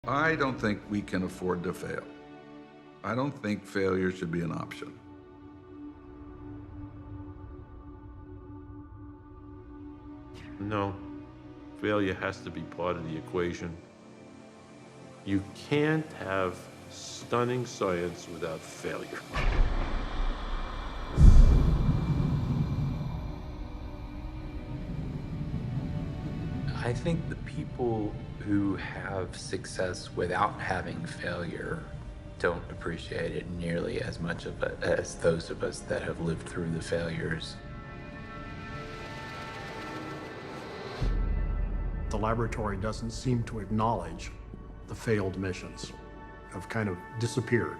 I don't think we can afford to fail. I don't think failure should be an option. No, failure has to be part of the equation. You can't have stunning science without failure. I think the people who have success without having failure don't appreciate it nearly as much of it as those of us that have lived through the failures. The laboratory doesn't seem to acknowledge the failed missions, have kind of disappeared.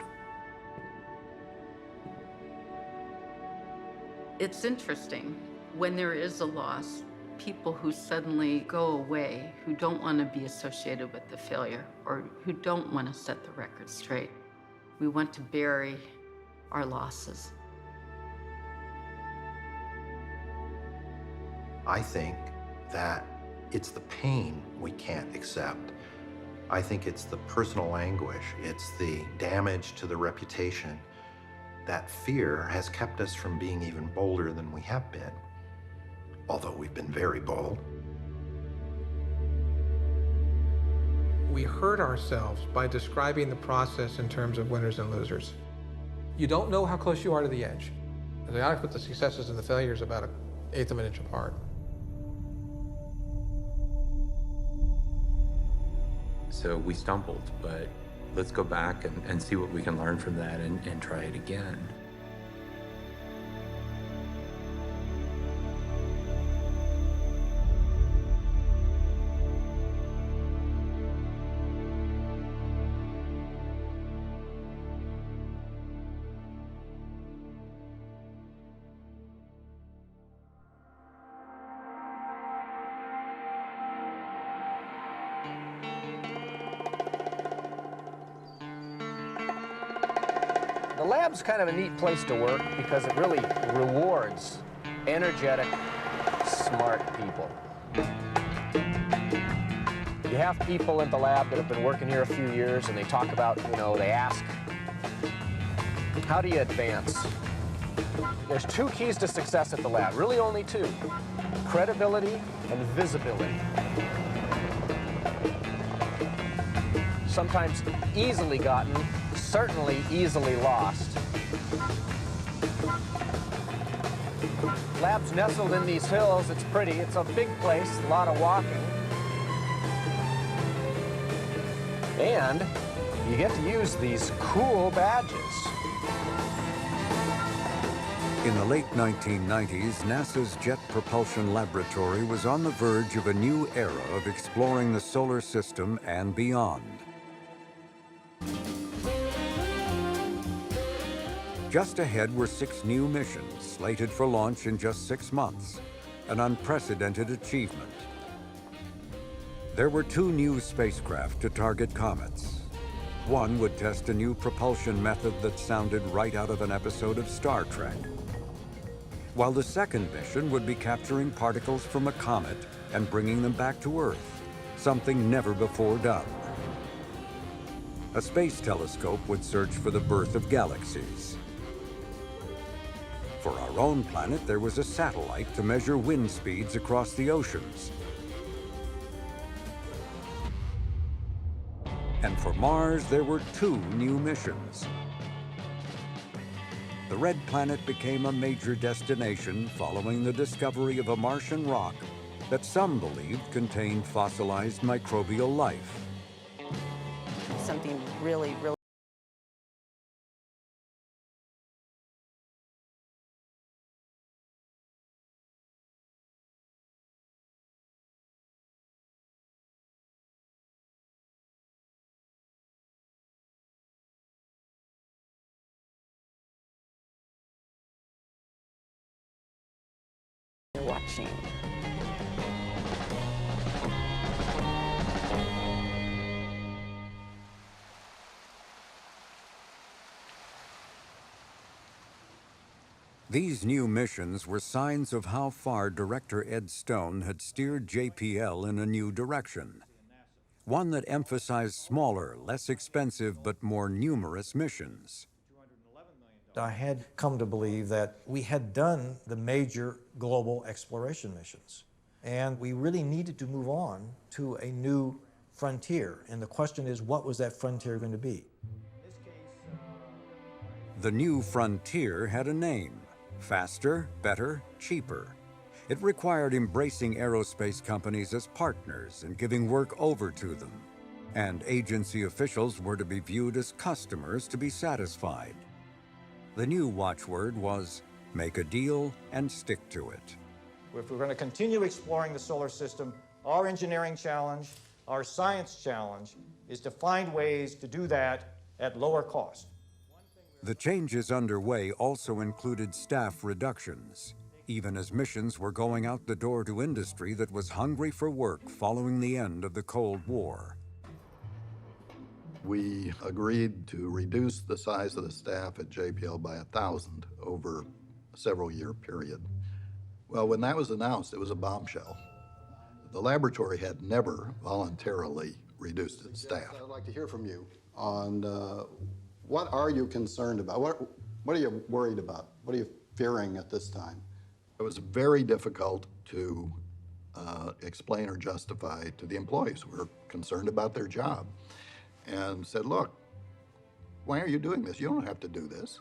It's interesting when there is a loss, people who suddenly go away, who don't want to be associated with the failure or who don't want to set the record straight. We want to bury our losses. I think that it's the pain we can't accept. I think it's the personal anguish. It's the damage to the reputation. That fear has kept us from being even bolder than we have been, although we've been very bold. We hurt ourselves by describing the process in terms of winners and losers. You don't know how close you are to the edge. The honest with the successes and the failures about 1/8 of an inch apart. So we stumbled, but let's go back and see what we can learn from that and try it again. The lab's kind of a neat place to work because it really rewards energetic, smart people. You have people in the lab that have been working here a few years and they talk about, they ask, how do you advance? There's 2 keys to success at the lab, really only 2, credibility and visibility. Sometimes easily gotten, certainly easily lost. Lab's nestled in these hills. It's pretty. It's a big place, a lot of walking. And you get to use these cool badges. In the late 1990s, NASA's Jet Propulsion Laboratory was on the verge of a new era of exploring the solar system and beyond. Just ahead were 6 new missions slated for launch in just 6 months, an unprecedented achievement. There were 2 new spacecraft to target comets. One would test a new propulsion method that sounded right out of an episode of Star Trek, while the second mission would be capturing particles from a comet and bringing them back to Earth, something never before done. A space telescope would search for the birth of galaxies. For our own planet, there was a satellite to measure wind speeds across the oceans. And for Mars, there were 2 new missions. The Red Planet became a major destination following the discovery of a Martian rock that some believed contained fossilized microbial life. Something really, really watching. These new missions were signs of how far Director Ed Stone had steered JPL in a new direction. one that emphasized smaller, less expensive, but more numerous missions. I had come to believe that we had done the major global exploration missions, and we really needed to move on to a new frontier. And the question is, what was that frontier going to be? The new frontier had a name: faster, better, cheaper. It required embracing aerospace companies as partners and giving work over to them. And agency officials were to be viewed as customers to be satisfied. The new watchword was, make a deal and stick to it. If we're going to continue exploring the solar system, our engineering challenge, our science challenge, is to find ways to do that at lower cost. The changes underway also included staff reductions, even as missions were going out the door to industry that was hungry for work following the end of the Cold War. We agreed to reduce the size of the staff at JPL by 1,000 over a several-year period. Well, when that was announced, it was a bombshell. The laboratory had never voluntarily reduced its staff. I'd like to hear from you on what are you concerned about? What are you worried about? What are you fearing at this time? It was very difficult to explain or justify to the employees who were concerned about their job, and said, look, why are you doing this? You don't have to do this.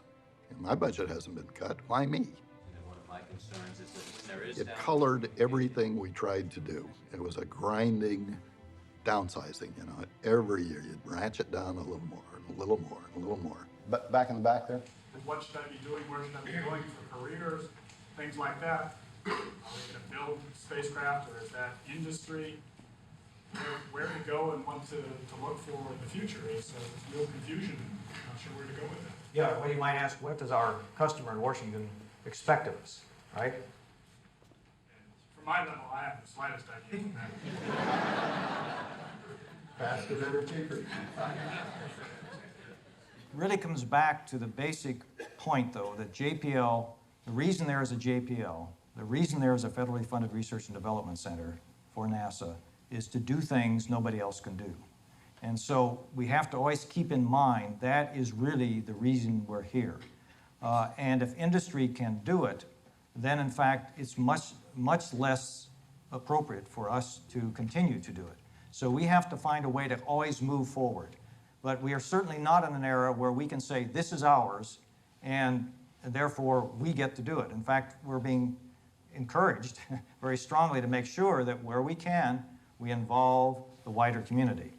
My budget hasn't been cut. Why me? One of my concerns is that when there is It colored everything we tried to do. It was a grinding downsizing, you know. Every year you'd ratchet down a little more, and a little more, and a little more. But back in the back there? What should I be doing? Where should I be going for careers? Things like that. Are we going to build spacecraft, or is that industry? Where to go and what to look for in the future is real confusion. Not sure where to go with it. Yeah, well, you might ask, what does our customer in Washington expect of us, right? And for my level, I have the slightest idea of that. Faster, better, cheaper. Really comes back to the basic point, though, that JPL, the reason there is a JPL, the reason there is a federally funded research and development center for NASA is to do things nobody else can do. And so we have to always keep in mind that is really the reason we're here. And if industry can do it, then in fact it's much less appropriate for us to continue to do it. So we have to find a way to always move forward. But we are certainly not in an era where we can say this is ours and therefore we get to do it. In fact, we're being encouraged very strongly to make sure that where we can, we involve the wider community.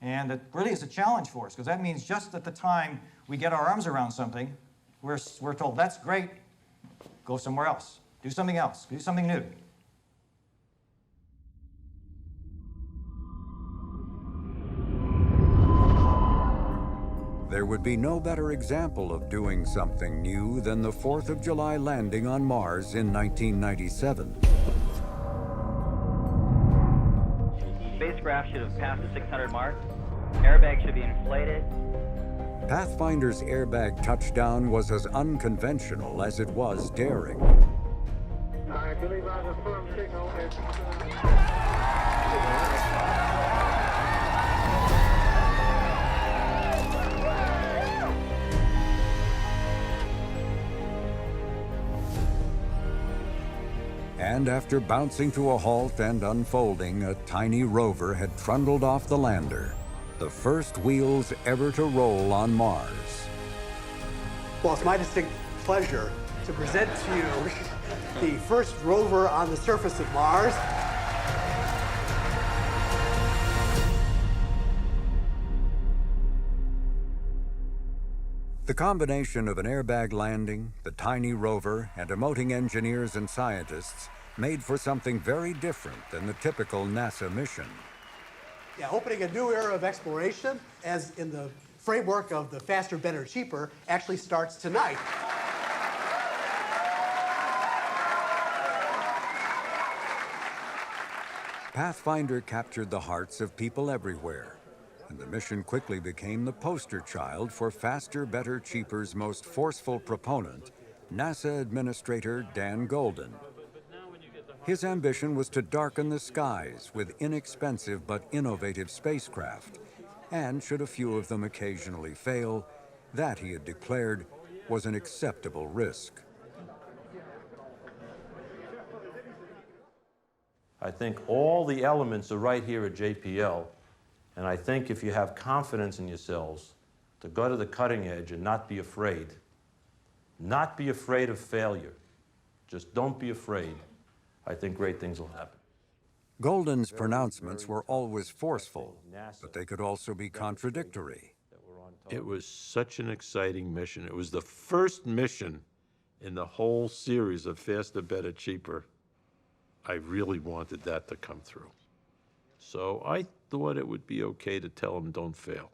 And it really is a challenge for us, because that means just at the time we get our arms around something, we're told, that's great, go somewhere else, do something else, do something new. There would be no better example of doing something new than the 4th of July landing on Mars in 1997. Spacecraft should have passed the 600 mark. Airbag should be inflated. Pathfinder's airbag touchdown was as unconventional as it was daring. I believe I have a firm signal. And after bouncing to a halt and unfolding, a tiny rover had trundled off the lander, the first wheels ever to roll on Mars. Well, it's my distinct pleasure to present to you the first rover on the surface of Mars. The combination of an airbag landing, the tiny rover, and emoting engineers and scientists made for something very different than the typical NASA mission. Yeah, opening a new era of exploration, as in the framework of the faster, better, cheaper, actually starts tonight. Pathfinder captured the hearts of people everywhere, and the mission quickly became the poster child for faster, better, cheaper's most forceful proponent, NASA Administrator Dan Golden. His ambition was to darken the skies with inexpensive but innovative spacecraft, and should a few of them occasionally fail, that, he had declared, was an acceptable risk. I think all the elements are right here at JPL, and I think if you have confidence in yourselves to go to the cutting edge and not be afraid of failure, just don't be afraid, I think great things will happen. Golden's pronouncements were always forceful, but they could also be contradictory. It was such an exciting mission. It was the first mission in the whole series of Faster, Better, Cheaper. I really wanted that to come through. So I thought it would be okay to tell them don't fail.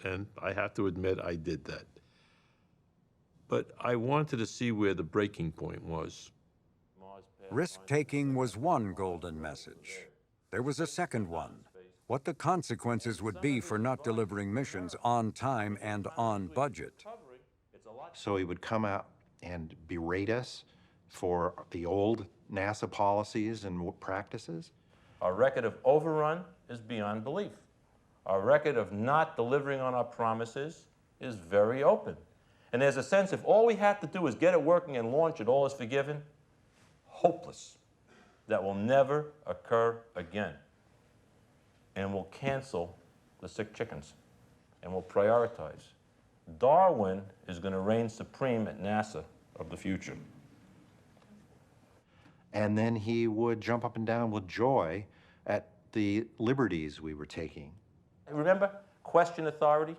And I have to admit I did that. But I wanted to see where the breaking point was. Risk-taking was one Golden message. There was a second one: what the consequences would be for not delivering missions on time and on budget. So he would come out and berate us for the old NASA policies and practices. Our record of overrun is beyond belief. Our record of not delivering on our promises is very open. And there's a sense if all we have to do is get it working and launch it, all is forgiven. Hopeless. That will never occur again. And we'll cancel the sick chickens. And we'll prioritize. Darwin is going to reign supreme at NASA of the future. And then he would jump up and down with joy at the liberties we were taking. Remember, question authority.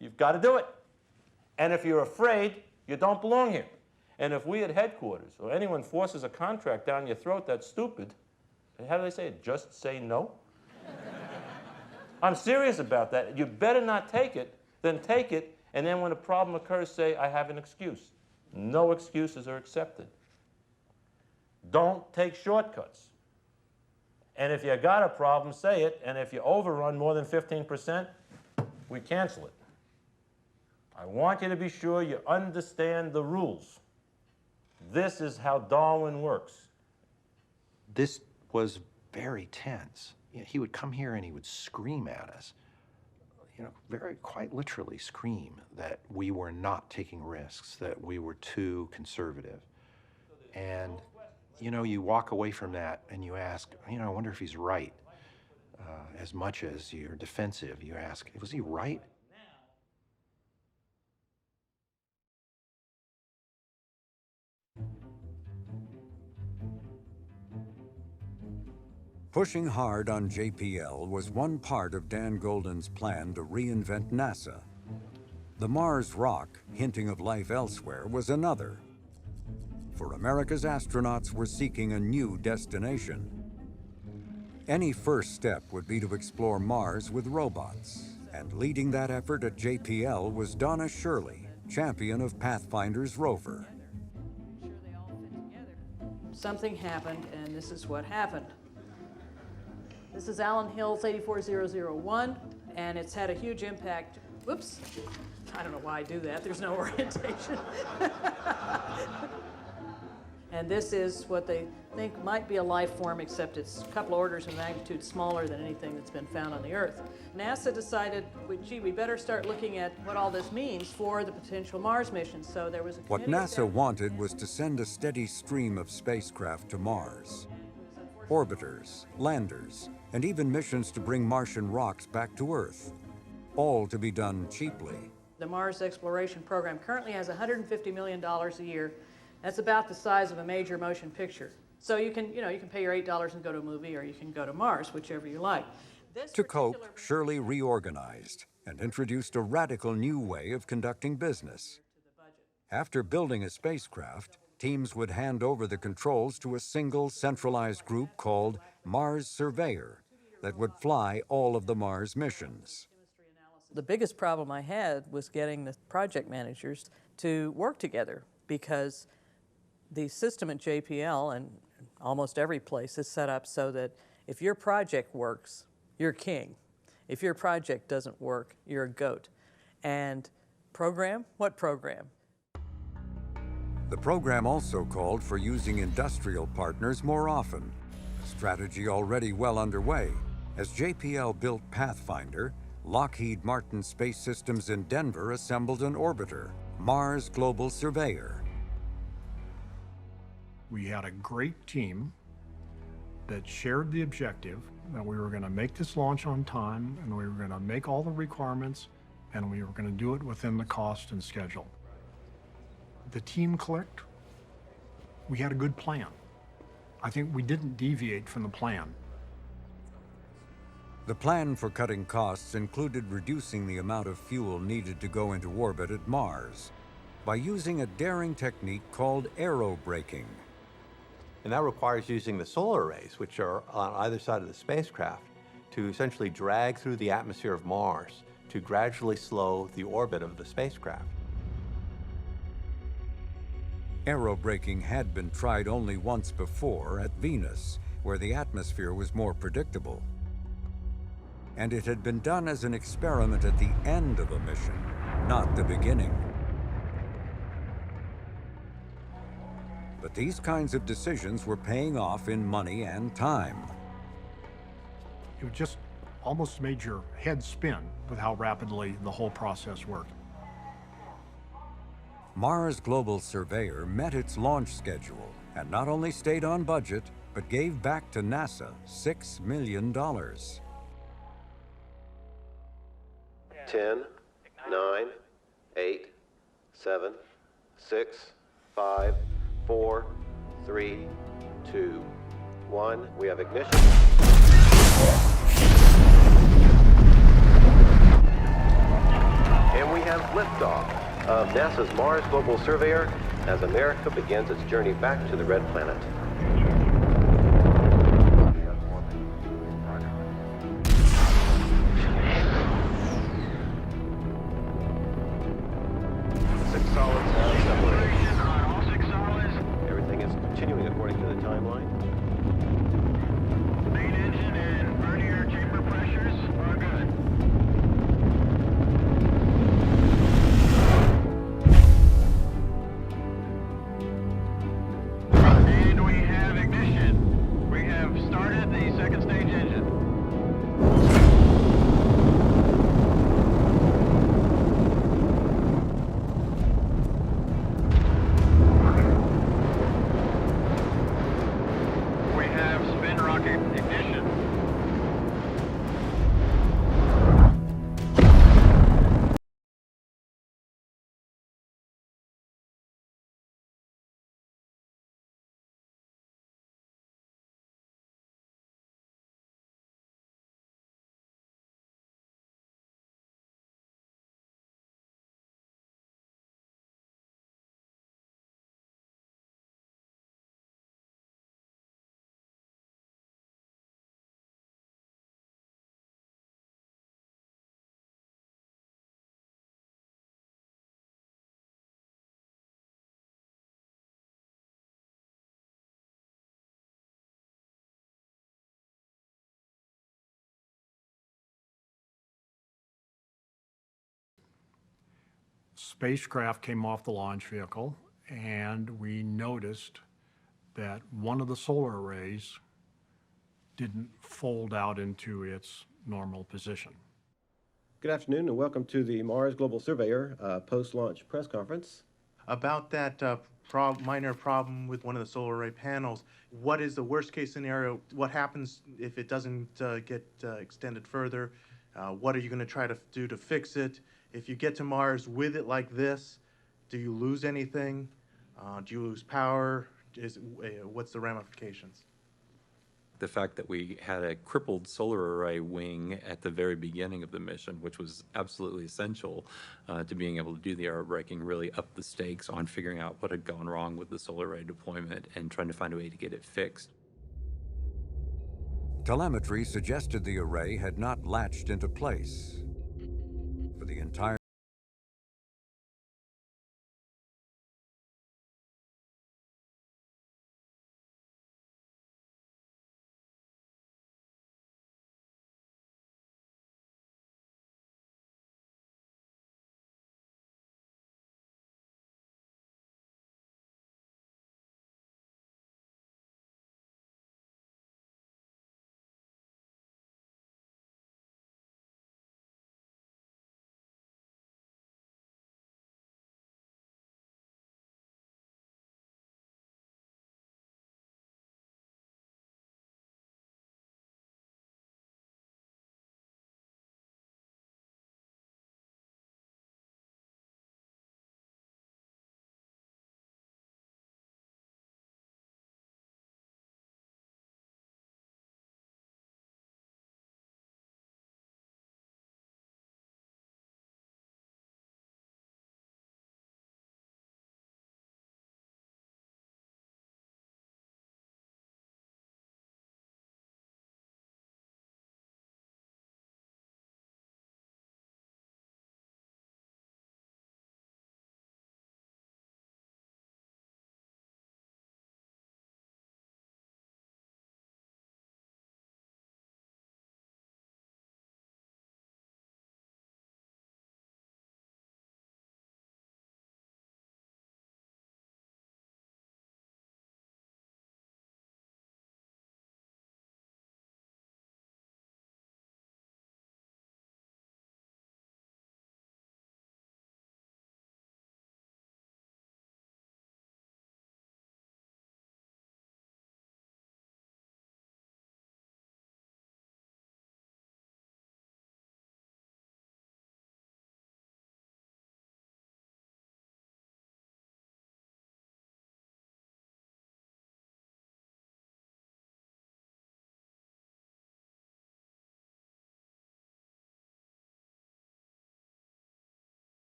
You've got to do it. And if you're afraid, you don't belong here. And if we at headquarters or anyone forces a contract down your throat that's stupid, how do they say it? Just say no? I'm serious about that. You better not take it, then take it, and then when a problem occurs, say, I have an excuse. No excuses are accepted. Don't take shortcuts. And if you got a problem, say it, and if you overrun more than 15%, we cancel it. I want you to be sure you understand the rules. This is how Darwin works. This was very tense. You know, he would come here and he would scream at us, quite literally scream that we were not taking risks, that we were too conservative. And, you walk away from that and you ask, I wonder if he's right. As much as you're defensive, you ask, was he right? Pushing hard on JPL was one part of Dan Golden's plan to reinvent NASA. The Mars rock, hinting of life elsewhere, was another. For America's astronauts were seeking a new destination. Any first step would be to explore Mars with robots, and leading that effort at JPL was Donna Shirley, champion of Pathfinder's rover. Something happened, and this is what happened. This is Allen Hills 84001, and it's had a huge impact. Whoops, I don't know why I do that. There's no orientation. And this is what they think might be a life form, except it's a couple orders of magnitude smaller than anything that's been found on the Earth. NASA decided, gee, we better start looking at what all this means for the potential Mars mission. So there was a What NASA wanted was to send a steady stream of spacecraft to Mars. Orbiters, landers, and even missions to bring Martian rocks back to Earth. All to be done cheaply. The Mars exploration program currently has $150 million a year. That's about the size of a major motion picture. So you can pay your $8 and go to a movie, or you can go to Mars, whichever you like. To cope, Shirley reorganized and introduced a radical new way of conducting business. After building a spacecraft, teams would hand over the controls to a single centralized group called Mars Surveyor that would fly all of the Mars missions. The biggest problem I had was getting the project managers to work together, because the system at JPL and almost every place is set up so that if your project works, you're king. If your project doesn't work, you're a goat. And program? What program? The program also called for using industrial partners more often, a strategy already well underway. As JPL built Pathfinder, Lockheed Martin Space Systems in Denver assembled an orbiter, Mars Global Surveyor. We had a great team that shared the objective that we were going to make this launch on time, and we were going to make all the requirements, and we were going to do it within the cost and schedule. The team clicked. We had a good plan. I think we didn't deviate from the plan. The plan for cutting costs included reducing the amount of fuel needed to go into orbit at Mars by using a daring technique called aerobraking. And that requires using the solar arrays, which are on either side of the spacecraft, to essentially drag through the atmosphere of Mars to gradually slow the orbit of the spacecraft. Aerobraking had been tried only once before at Venus, where the atmosphere was more predictable. And it had been done as an experiment at the end of a mission, not the beginning. But these kinds of decisions were paying off in money and time. It just almost made your head spin with how rapidly the whole process worked. Mars Global Surveyor met its launch schedule and not only stayed on budget, but gave back to NASA $6 million. 10, 9, 8, 7, 6, 5, 4, 3, 2, 1. We have ignition. And we have liftoff of NASA's Mars Global Surveyor as America begins its journey back to the Red Planet. Six solids have separated. All 6 solids. Everything is continuing according to the timeline. Main engine and vernier chamber pressures are good. And we have ignition. We have started the second stage engine. We have spin rocket ignition. Spacecraft came off the launch vehicle, and we noticed that one of the solar arrays didn't fold out into its normal position. Good afternoon and welcome to the Mars Global Surveyor post-launch press conference. About that minor problem with one of the solar array panels, what is the worst case scenario? What happens if it doesn't get extended further? What are you going to try to do to fix it? If you get to Mars with it like this, do you lose anything? Do you lose power? What's the ramifications? The fact that we had a crippled solar array wing at the very beginning of the mission, which was absolutely essential to being able to do the aerobraking, really upped the stakes on figuring out what had gone wrong with the solar array deployment and trying to find a way to get it fixed. Telemetry suggested the array had not latched into place. For the entire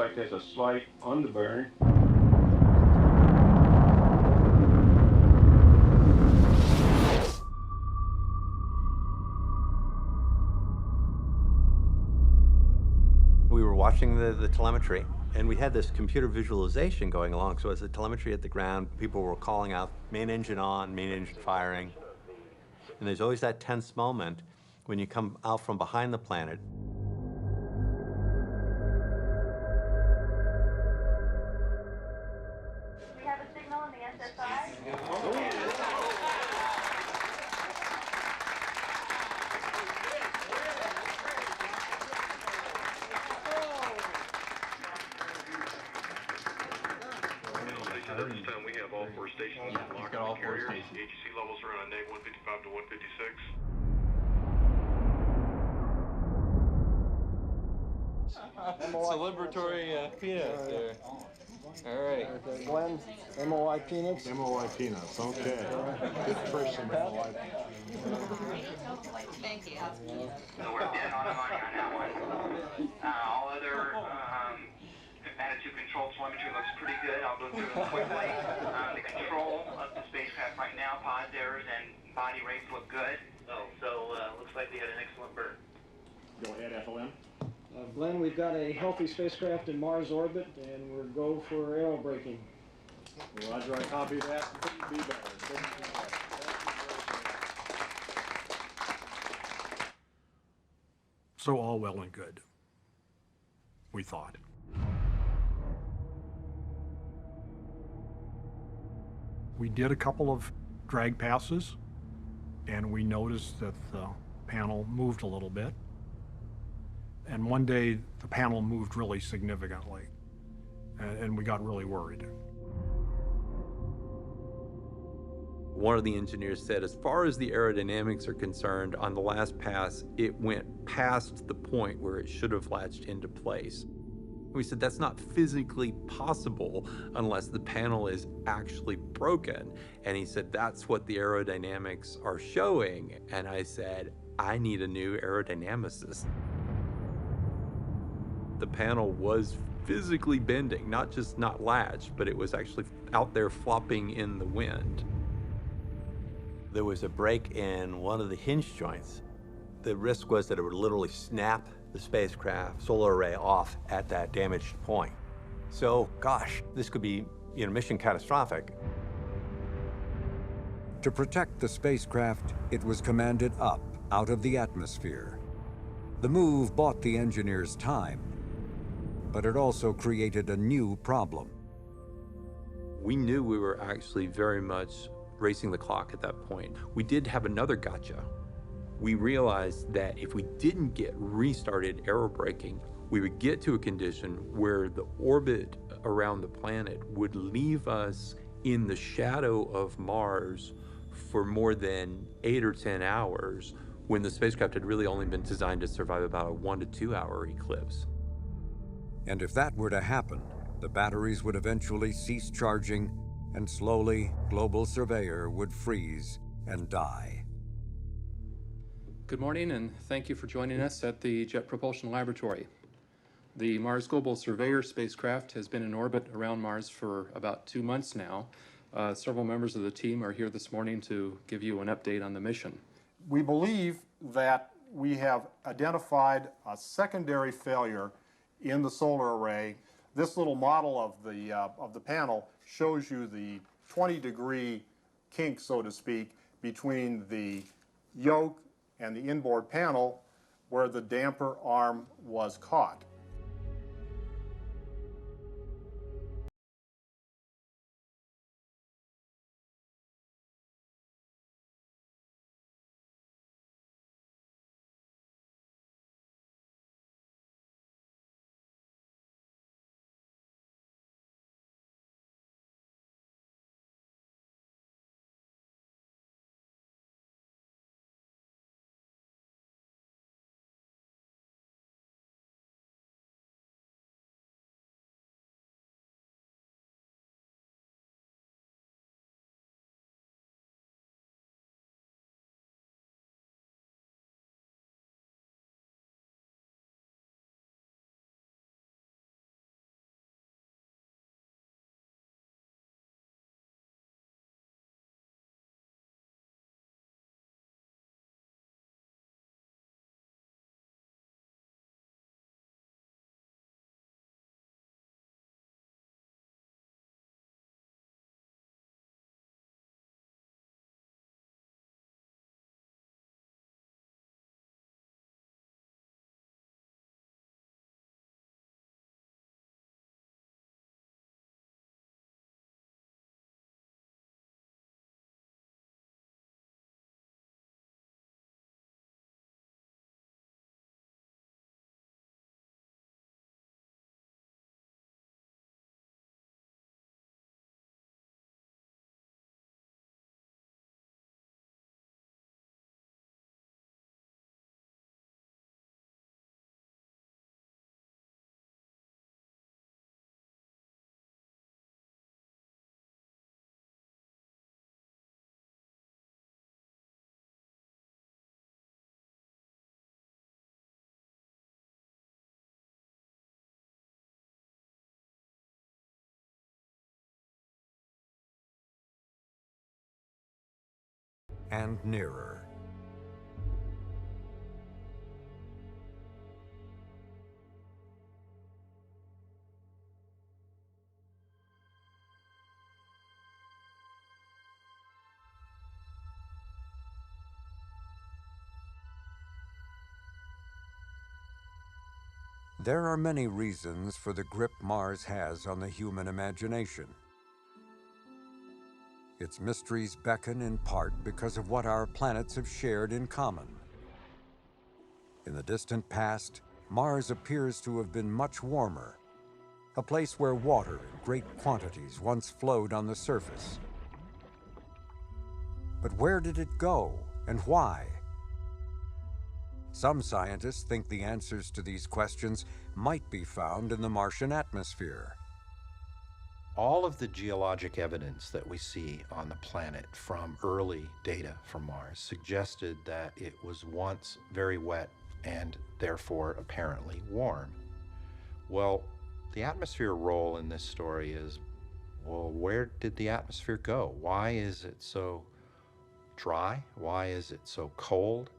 Like there's a slight underburn. We were watching the telemetry, and we had this computer visualization going along. So as the telemetry hit the ground, people were calling out, main engine on, main engine firing. And there's always that tense moment when you come out from behind the planet. We have a signal in the SSI. At this time, we have all four stations locked on the carrier. AGC levels are on neg 155 to 156. Celebratory peanuts there. All right. Okay, Glenn, MOI peanuts? MOI peanuts, okay. Good person, MOI. Thank you. So we're dead on the money on that one. All other attitude control telemetry looks pretty good. I'll go through them quickly. The control of the spacecraft right now, pause errors and body rates look good. So looks like we had an excellent burn. Go ahead, FLM. Glenn, we've got a healthy spacecraft in Mars orbit, and we're go for aero braking. Roger, I copy that. Couldn't be better. So all well and good, we thought. We did a couple of drag passes, and we noticed that the panel moved a little bit. And one day, the panel moved really significantly, and we got really worried. One of the engineers said, as far as the aerodynamics are concerned, on the last pass, it went past the point where it should have latched into place. We said, that's not physically possible unless the panel is actually broken. And he said, that's what the aerodynamics are showing. And I said, I need a new aerodynamicist. The panel was physically bending, not just not latched, but it was actually out there flopping in the wind. There was a break in one of the hinge joints. The risk was that it would literally snap the spacecraft solar array off at that damaged point. So, gosh, this could be, mission catastrophic. To protect the spacecraft, it was commanded up, out of the atmosphere. The move bought the engineers time, but it also created a new problem. We knew we were actually very much racing the clock at that point. We did have another gotcha. We realized that if we didn't get restarted aerobraking, we would get to a condition where the orbit around the planet would leave us in the shadow of Mars for more than 8 or 10 hours, when the spacecraft had really only been designed to survive about a 1 to 2 hour eclipse. And if that were to happen, the batteries would eventually cease charging, and slowly, Global Surveyor would freeze and die. Good morning, and thank you for joining us at the Jet Propulsion Laboratory. The Mars Global Surveyor spacecraft has been in orbit around Mars for about 2 months now. Several members of the team are here this morning to give you an update on the mission. We believe that we have identified a secondary failure in the solar array. This little model of the panel shows you the 20-degree kink, so to speak, between the yoke and the inboard panel where the damper arm was caught. and nearer. There are many reasons for the grip Mars has on the human imagination. Its mysteries beckon in part because of what our planets have shared in common. In the distant past, Mars appears to have been much warmer, a place where water in great quantities once flowed on the surface. But where did it go, and why? Some scientists think the answers to these questions might be found in the Martian atmosphere. All of the geologic evidence that we see on the planet from early data from Mars suggested that it was once very wet and therefore apparently warm. Well, the atmosphere role in this story is, well, where did the atmosphere go? Why is it so dry? Why is it so cold?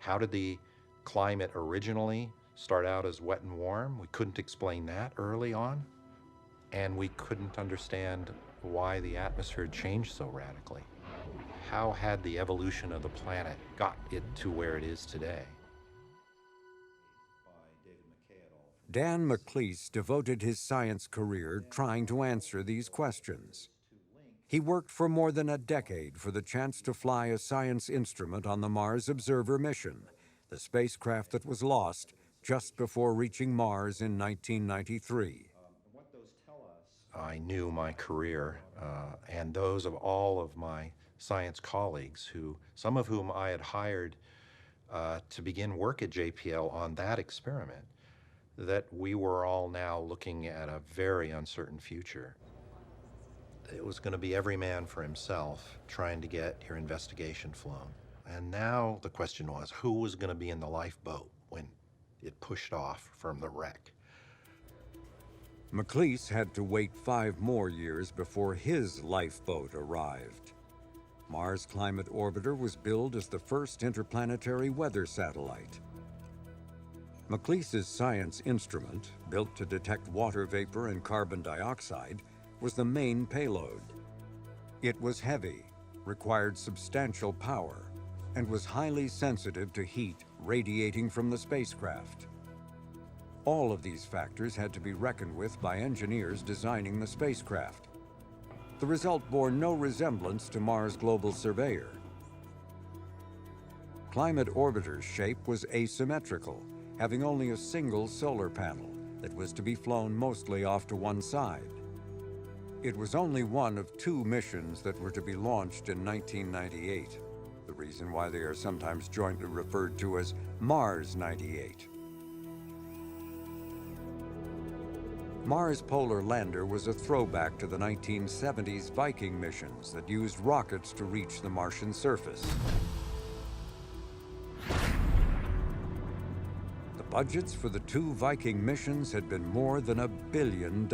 How did the climate originally start out as wet and warm? We couldn't explain that early on, and we couldn't understand why the atmosphere changed so radically. How had the evolution of the planet got it to where it is today? Dan McLeese devoted his science career trying to answer these questions. He worked for more than a decade for the chance to fly a science instrument on the Mars Observer mission, the spacecraft that was lost just before reaching Mars in 1993. I knew my career and those of all of my science colleagues, some of whom I had hired to begin work at JPL on that experiment, that we were all now looking at a very uncertain future. It was going to be every man for himself trying to get your investigation flown. And now the question was, who was going to be in the lifeboat when it pushed off from the wreck? McLeese had to wait 5 more years before his lifeboat arrived. Mars Climate Orbiter was billed as the first interplanetary weather satellite. McLeese's science instrument, built to detect water vapor and carbon dioxide, was the main payload. It was heavy, required substantial power, and was highly sensitive to heat radiating from the spacecraft. All of these factors had to be reckoned with by engineers designing the spacecraft. The result bore no resemblance to Mars Global Surveyor. Climate Orbiter's shape was asymmetrical, having only a single solar panel that was to be flown mostly off to one side. It was only one of 2 missions that were to be launched in 1998, the reason why they are sometimes jointly referred to as Mars 98. Mars Polar Lander was a throwback to the 1970s Viking missions that used rockets to reach the Martian surface. The budgets for the 2 Viking missions had been more than $1 billion.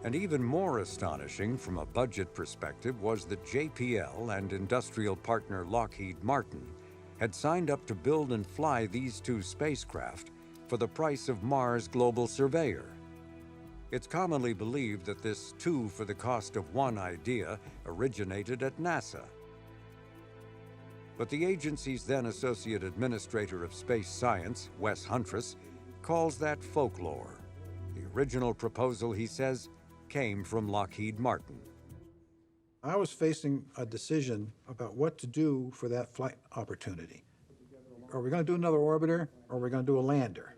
And even more astonishing from a budget perspective was that JPL and industrial partner Lockheed Martin had signed up to build and fly these 2 spacecraft for the price of Mars Global Surveyor. It's commonly believed that this 2 for the cost of 1 idea originated at NASA. But the agency's then Associate Administrator of Space Science, Wes Huntress, calls that folklore. The original proposal, he says, came from Lockheed Martin. I was facing a decision about what to do for that flight opportunity. Are we going to do another orbiter, or are we going to do a lander?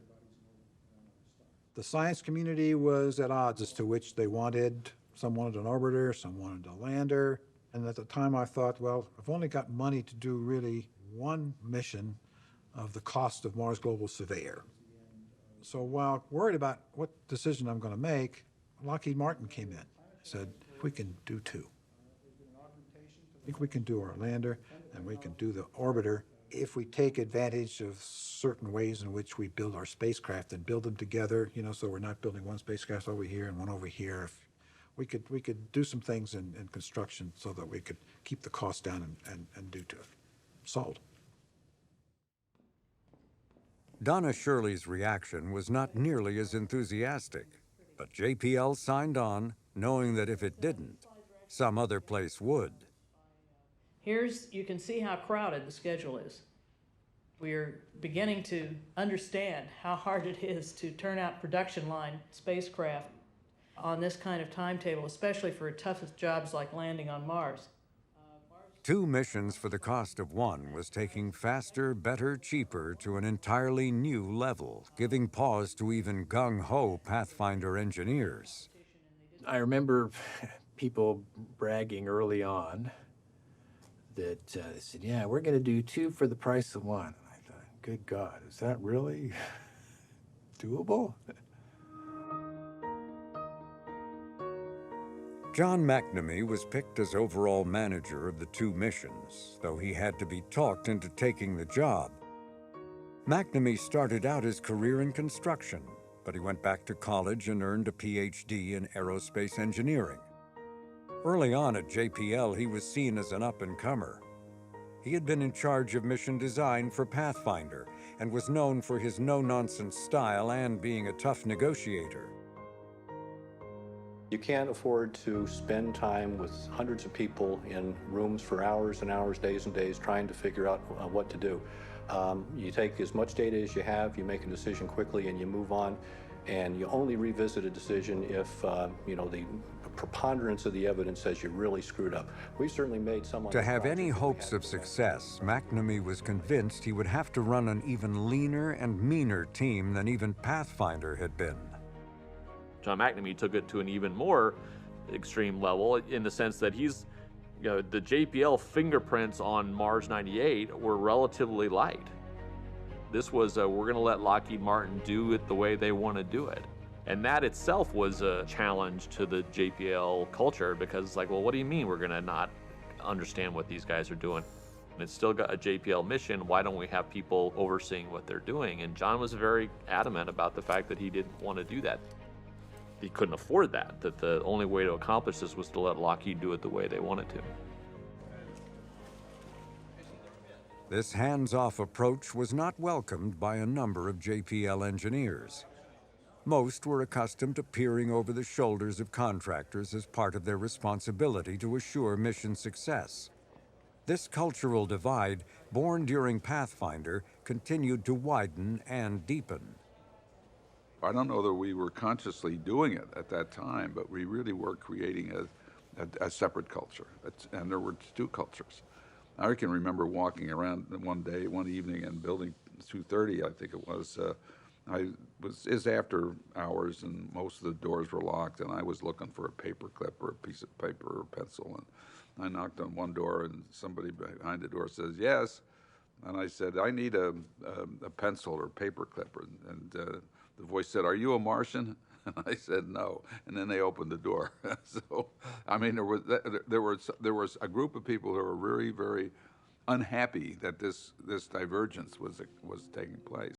The science community was at odds as to which they wanted. Some wanted an orbiter, some wanted a lander. And at the time I thought, well, I've only got money to do really 1 mission of the cost of Mars Global Surveyor. So while worried about what decision I'm going to make, Lockheed Martin came in, said, we can do 2. I think we can do our lander and we can do the orbiter if we take advantage of certain ways in which we build our spacecraft and build them together, so we're not building one spacecraft over here and one over here. If we could do some things in construction so that we could keep the cost down and do to it. Sold. Donna Shirley's reaction was not nearly as enthusiastic, but JPL signed on, knowing that if it didn't, some other place would. You can see how crowded the schedule is. We're beginning to understand how hard it is to turn out production line spacecraft on this kind of timetable, especially for toughest jobs like landing on Mars. 2 missions for the cost of 1 was taking faster, better, cheaper to an entirely new level, giving pause to even gung-ho Pathfinder engineers. I remember people bragging early on that they said, yeah, we're going to do 2 for the price of 1. And I thought, good God, is that really doable? John McNamee was picked as overall manager of the 2 missions, though he had to be talked into taking the job. McNamee started out his career in construction, but he went back to college and earned a PhD in aerospace engineering. Early on at JPL, he was seen as an up-and-comer. He had been in charge of mission design for Pathfinder and was known for his no-nonsense style and being a tough negotiator. You can't afford to spend time with hundreds of people in rooms for hours and hours, days and days, trying to figure out what to do. You take as much data as you have, you make a decision quickly, and you move on. And you only revisit a decision if the preponderance of the evidence says you really screwed up. We certainly made some. To have any hopes of success, McNamee was convinced he would have to run an even leaner and meaner team than even Pathfinder had been. John McNamee took it to an even more extreme level in the sense that the JPL fingerprints on Mars 98 were relatively light. This was, we're going to let Lockheed Martin do it the way they want to do it. And that itself was a challenge to the JPL culture, because it's like, well, what do you mean we're going to not understand what these guys are doing? And it's still got a JPL mission. Why don't we have people overseeing what they're doing? And John was very adamant about the fact that he didn't want to do that. He couldn't afford that the only way to accomplish this was to let Lockheed do it the way they wanted to. This hands-off approach was not welcomed by a number of JPL engineers. Most were accustomed to peering over the shoulders of contractors as part of their responsibility to assure mission success. This cultural divide, born during Pathfinder, continued to widen and deepen. I don't know that we were consciously doing it at that time, but we really were creating a separate culture, and there were 2 cultures. I can remember walking around one evening in building 230, I think it was. It's after hours, and most of the doors were locked, and I was looking for a paper clip or a piece of paper or a pencil, and I knocked on one door, and somebody behind the door says, yes, and I said, I need a pencil or paper clip, and the voice said, are you a Martian? And I said, no. And then they opened the door. So, I mean, there was a group of people who were very, very unhappy that this divergence was taking place.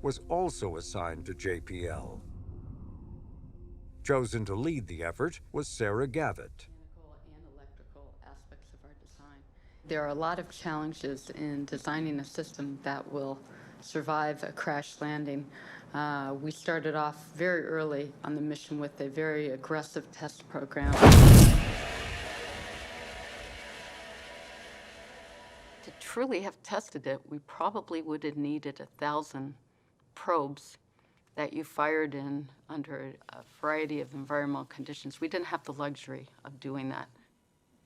was also assigned to JPL. Chosen to lead the effort was Sarah Gavitt. And electrical aspects of our design. There are a lot of challenges in designing a system that will survive a crash landing. We started off very early on the mission with a very aggressive test program. To truly have tested it, we probably would have needed 1,000 probes that you fired in under a variety of environmental conditions. We didn't have the luxury of doing that.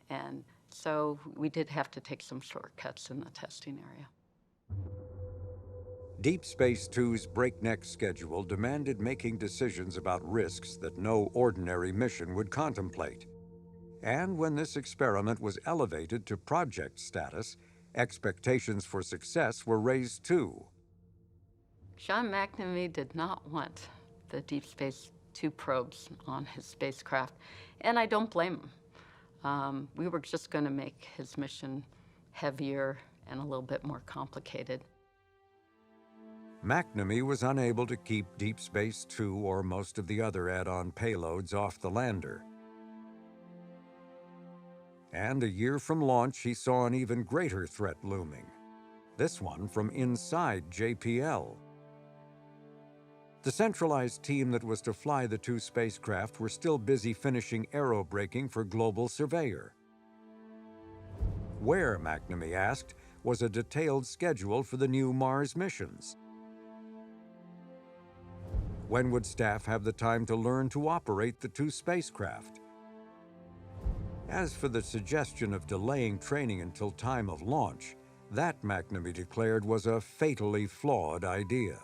And so we did have to take some shortcuts in the testing area. Deep Space Two's breakneck schedule demanded making decisions about risks that no ordinary mission would contemplate. And when this experiment was elevated to project status, expectations for success were raised too. John McNamee did not want the Deep Space Two probes on his spacecraft, and I don't blame him. We were just going to make his mission heavier and a little bit more complicated. McNamee was unable to keep Deep Space Two or most of the other add-on payloads off the lander. And a year from launch, he saw an even greater threat looming. This one from inside JPL. The centralized team that was to fly the two spacecraft were still busy finishing aerobraking for Global Surveyor. Where, McNamee asked, was a detailed schedule for the new Mars missions? When would staff have the time to learn to operate the two spacecraft? As for the suggestion of delaying training until time of launch, that, McNamee declared, was a fatally flawed idea.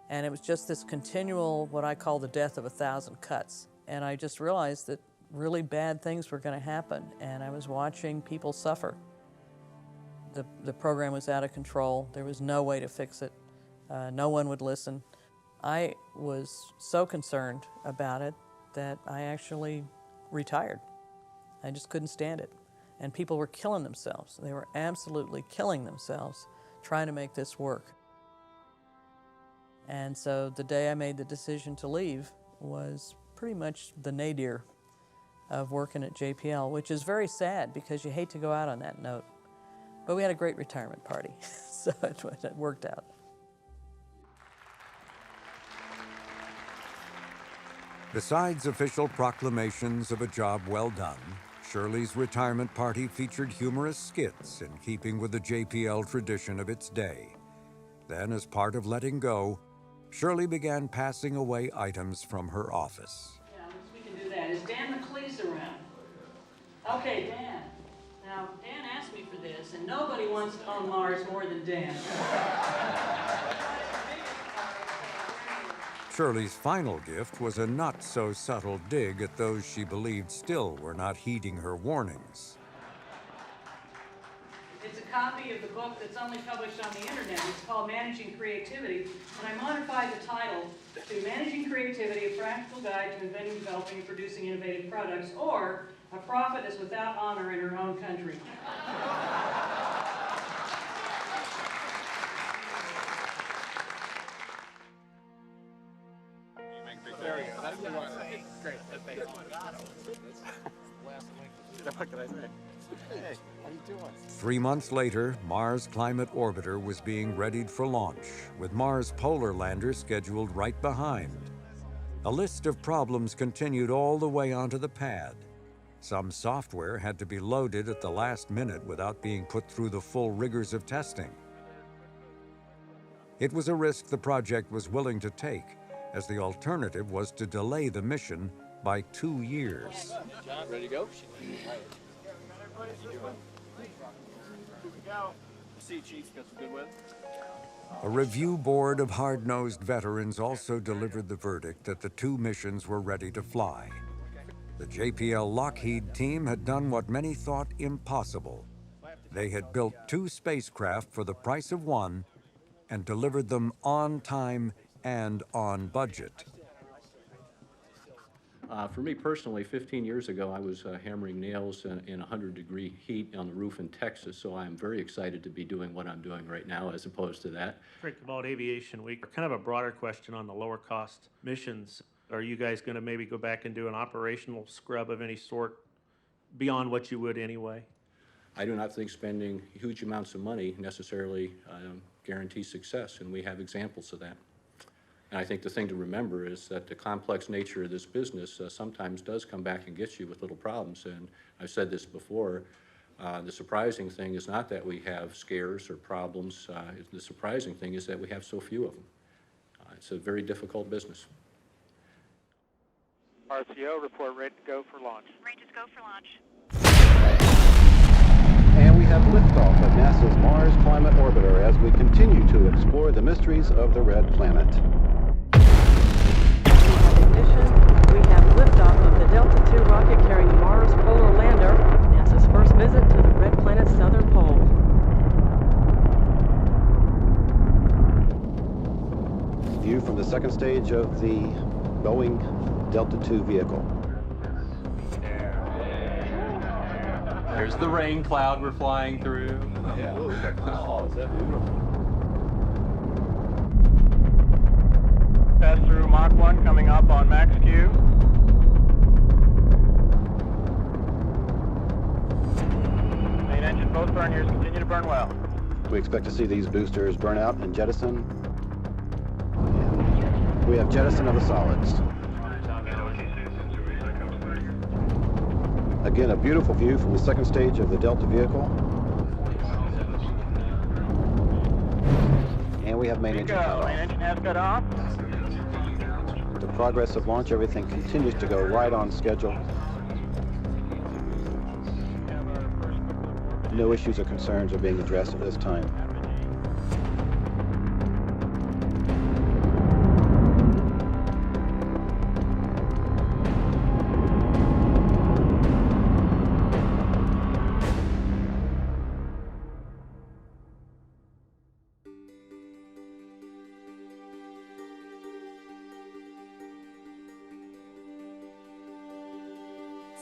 And it was just this continual, what I call the death of 1,000 cuts. And I just realized that really bad things were going to happen, and I was watching people suffer. The program was out of control. There was no way to fix it. No one would listen. I was so concerned about it that I actually retired. I just couldn't stand it. And people were killing themselves. They were absolutely killing themselves trying to make this work. And so the day I made the decision to leave was pretty much the nadir of working at JPL, which is very sad because you hate to go out on that note. But we had a great retirement party, so it worked out. Besides official proclamations of a job well done, Shirley's retirement party featured humorous skits in keeping with the JPL tradition of its day. Then, as part of letting go, Shirley began passing away items from her office. Yeah, we can do that. Is Dan McLeese around? Okay, Dan. Now, Dan asked me for this, and nobody wants to own Mars more than Dan. Shirley's final gift was a not-so-subtle dig at those she believed still were not heeding her warnings. It's a copy of the book that's only published on the internet. It's called Managing Creativity, and I modified the title to Managing Creativity, a Practical Guide to Inventing, Developing, and Producing Innovative Products, or A Prophet is Without Honor in Her Own Country. There we go. That's the one. Great. Thank you. What can I say? Hey, how you doing? 3 months later, Mars Climate Orbiter was being readied for launch, with Mars Polar Lander scheduled right behind. A list of problems continued all the way onto the pad. Some software had to be loaded at the last minute without being put through the full rigors of testing. It was a risk the project was willing to take, as the alternative was to delay the mission by 2 years. John, ready to go? See, Chief, got some good win. A review board of hard-nosed veterans also delivered the verdict that the two missions were ready to fly. The JPL Lockheed team had done what many thought impossible. They had built 2 spacecraft for the price of 1 and delivered them on time and on budget. For me personally, 15 years ago, I was hammering nails in 100-degree heat on the roof in Texas, so I'm very excited to be doing what I'm doing right now as opposed to that. Frank, about Aviation Week, kind of a broader question on the lower cost missions. Are you guys going to maybe go back and do an operational scrub of any sort beyond what you would anyway? I do not think spending huge amounts of money necessarily guarantees success, and we have examples of that. And I think the thing to remember is that the complex nature of this business sometimes does come back and get you with little problems. And I've said this before, the surprising thing is not that we have scares or problems. The surprising thing is that we have so few of them. It's a very difficult business. RCO, report ready to go for launch. Ready to go for launch. And we have liftoff of NASA's Mars Climate Orbiter as we continue to explore the mysteries of the red planet. We have liftoff of the Delta II rocket carrying the Mars Polar Lander, NASA's first visit to the red planet's southern pole. View from the second stage of the Boeing Delta II vehicle. There's the rain cloud we're flying through. Yeah. Oh, is that beautiful? Pass through Mach 1 coming up on max Q. Main engine both burn gears continue to burn well. We expect to see these boosters burn out and jettison. And we have jettison of the solids. Again, a beautiful view from the second stage of the Delta vehicle. And we have main engine cut off. Main engine has cut off. The progress of launch, everything continues to go right on schedule. No issues or concerns are being addressed at this time.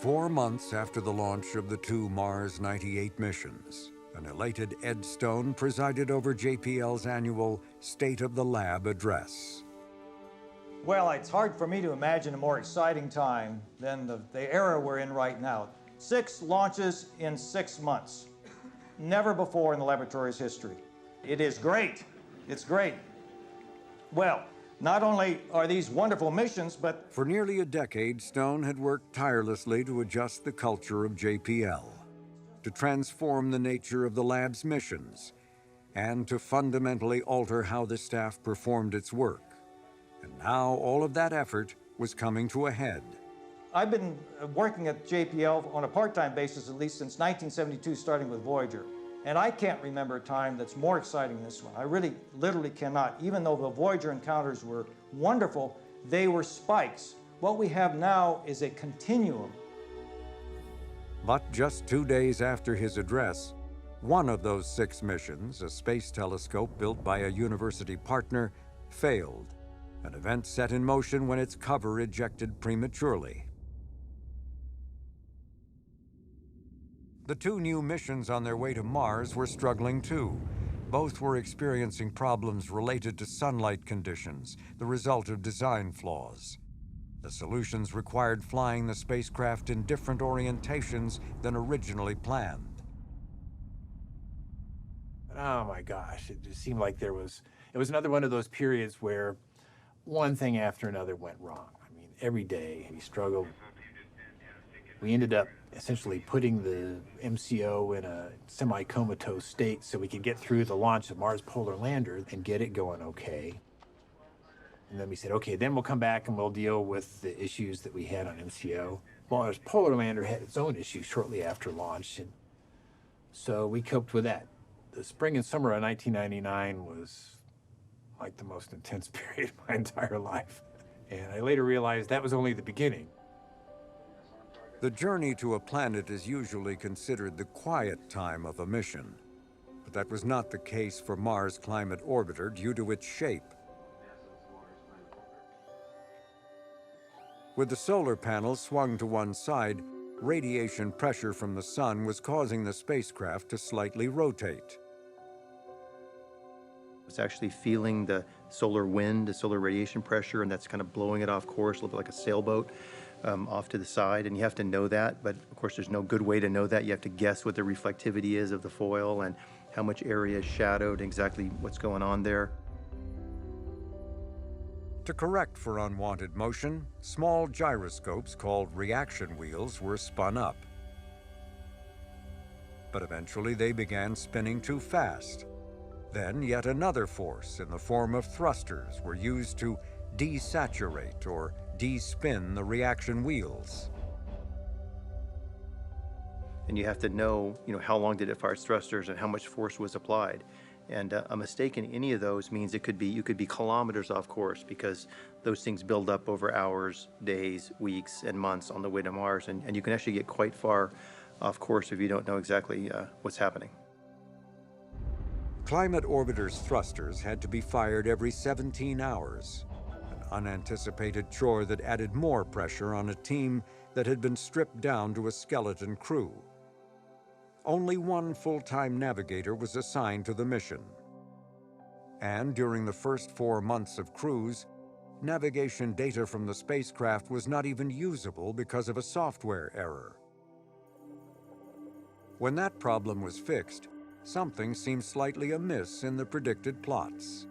4 months after the launch of the 2 Mars 98 missions, an elated Ed Stone presided over JPL's annual State of the Lab address. Well, it's hard for me to imagine a more exciting time than the era we're in right now. 6 launches in 6 months. Never before in the laboratory's history. It is great. It's great. Well, not only are these wonderful missions, but... For nearly a decade, Stone had worked tirelessly to adjust the culture of JPL, to transform the nature of the lab's missions, and to fundamentally alter how the staff performed its work. And now all of that effort was coming to a head. I've been working at JPL on a part-time basis at least since 1972, starting with Voyager. And I can't remember a time that's more exciting than this one. I really, literally cannot. Even though the Voyager encounters were wonderful, they were spikes. What we have now is a continuum. But just 2 days after his address, one of those 6 missions, a space telescope built by a university partner, failed. An event set in motion when its cover ejected prematurely. The 2 new missions on their way to Mars were struggling too. Both were experiencing problems related to sunlight conditions, the result of design flaws. The solutions required flying the spacecraft in different orientations than originally planned. Oh my gosh, it just seemed like it was another one of those periods where one thing after another went wrong. I mean, every day we struggled. We ended up essentially putting the MCO in a semi-comatose state so we could get through the launch of Mars Polar Lander and get it going okay. And then we said, okay, then we'll come back and we'll deal with the issues that we had on MCO. Mars Polar Lander had its own issues shortly after launch, and so we coped with that. The spring and summer of 1999 was like the most intense period of my entire life. And I later realized that was only the beginning. The journey to a planet is usually considered the quiet time of a mission, but that was not the case for Mars Climate Orbiter due to its shape. With the solar panels swung to one side, radiation pressure from the sun was causing the spacecraft to slightly rotate. It's actually feeling the solar wind, the solar radiation pressure, and that's kind of blowing it off course, a little bit like a sailboat off to the side. And you have to know that, but of course there's no good way to know that. You have to guess what the reflectivity is of the foil and how much area is shadowed, exactly what's going on there. To correct for unwanted motion, small gyroscopes called reaction wheels were spun up. But eventually they began spinning too fast. Then yet another force in the form of thrusters were used to desaturate or de-spin the reaction wheels. And you have to know, how long did it fire its thrusters and how much force was applied. And a mistake in any of those means you could be kilometers off course, because those things build up over hours, days, weeks, and months on the way to Mars. And you can actually get quite far off course if you don't know exactly what's happening. Climate Orbiter's thrusters had to be fired every 17 hours, an unanticipated chore that added more pressure on a team that had been stripped down to a skeleton crew. Only one full-time navigator was assigned to the mission. And during the first 4 months of cruise, navigation data from the spacecraft was not even usable because of a software error. When that problem was fixed, something seemed slightly amiss in the predicted plots.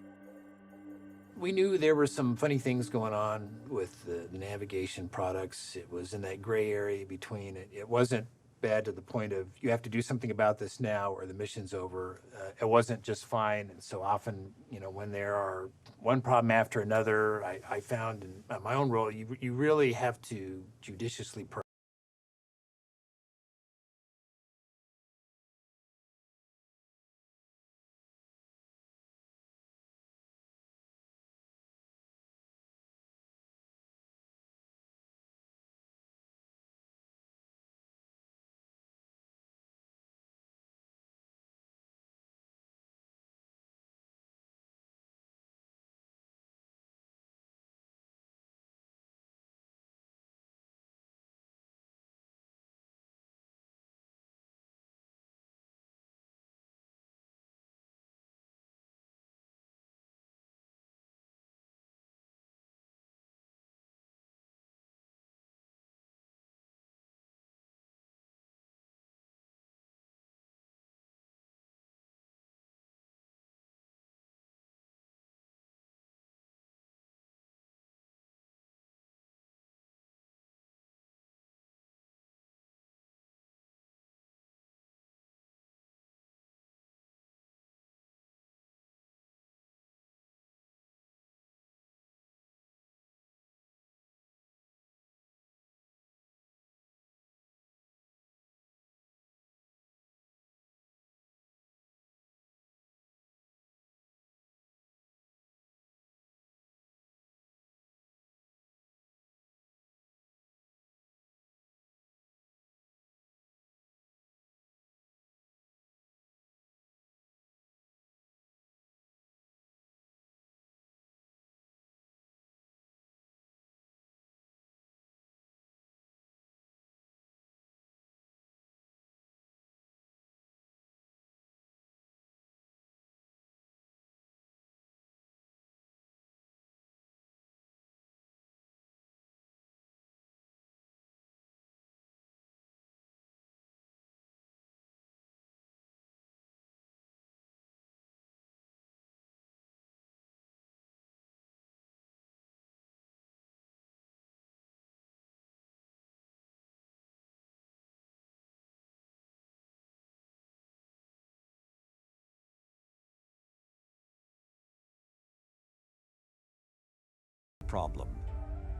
We knew there were some funny things going on with the navigation products. It was in that gray area between it. It wasn't bad to the point of you have to do something about this now or the mission's over. It wasn't just fine. And so often, when there are one problem after another, I found in my own role, you really have to judiciously problem.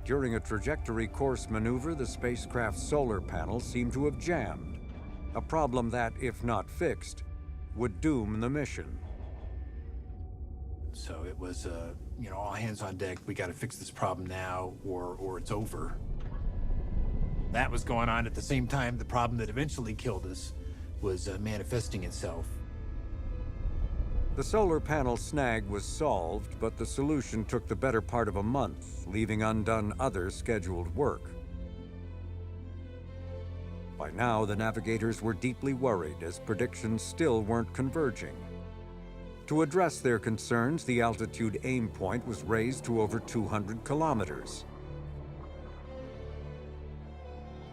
During a trajectory course maneuver, the spacecraft's solar panels seemed to have jammed, a problem that, if not fixed, would doom the mission. So it was, all hands on deck. We got to fix this problem now, or it's over. That was going on at the same time. The problem that eventually killed us was manifesting itself. The solar panel snag was solved, but the solution took the better part of a month, leaving undone other scheduled work. By now, the navigators were deeply worried as predictions still weren't converging. To address their concerns, the altitude aim point was raised to over 200 kilometers.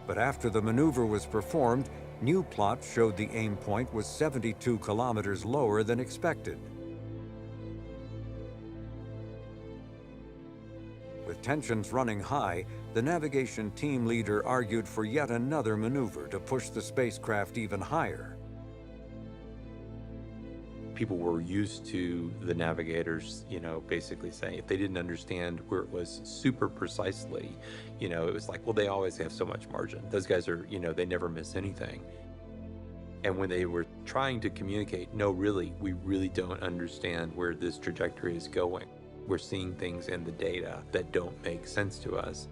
But after the maneuver was performed, new plots showed the aim point was 72 kilometers lower than expected. With tensions running high, the navigation team leader argued for yet another maneuver to push the spacecraft even higher. People were used to the navigators, basically saying if they didn't understand where it was super precisely, it was like, well, they always have so much margin. Those guys are, they never miss anything. And when they were trying to communicate, no, really, we really don't understand where this trajectory is going. We're seeing things in the data that don't make sense to us.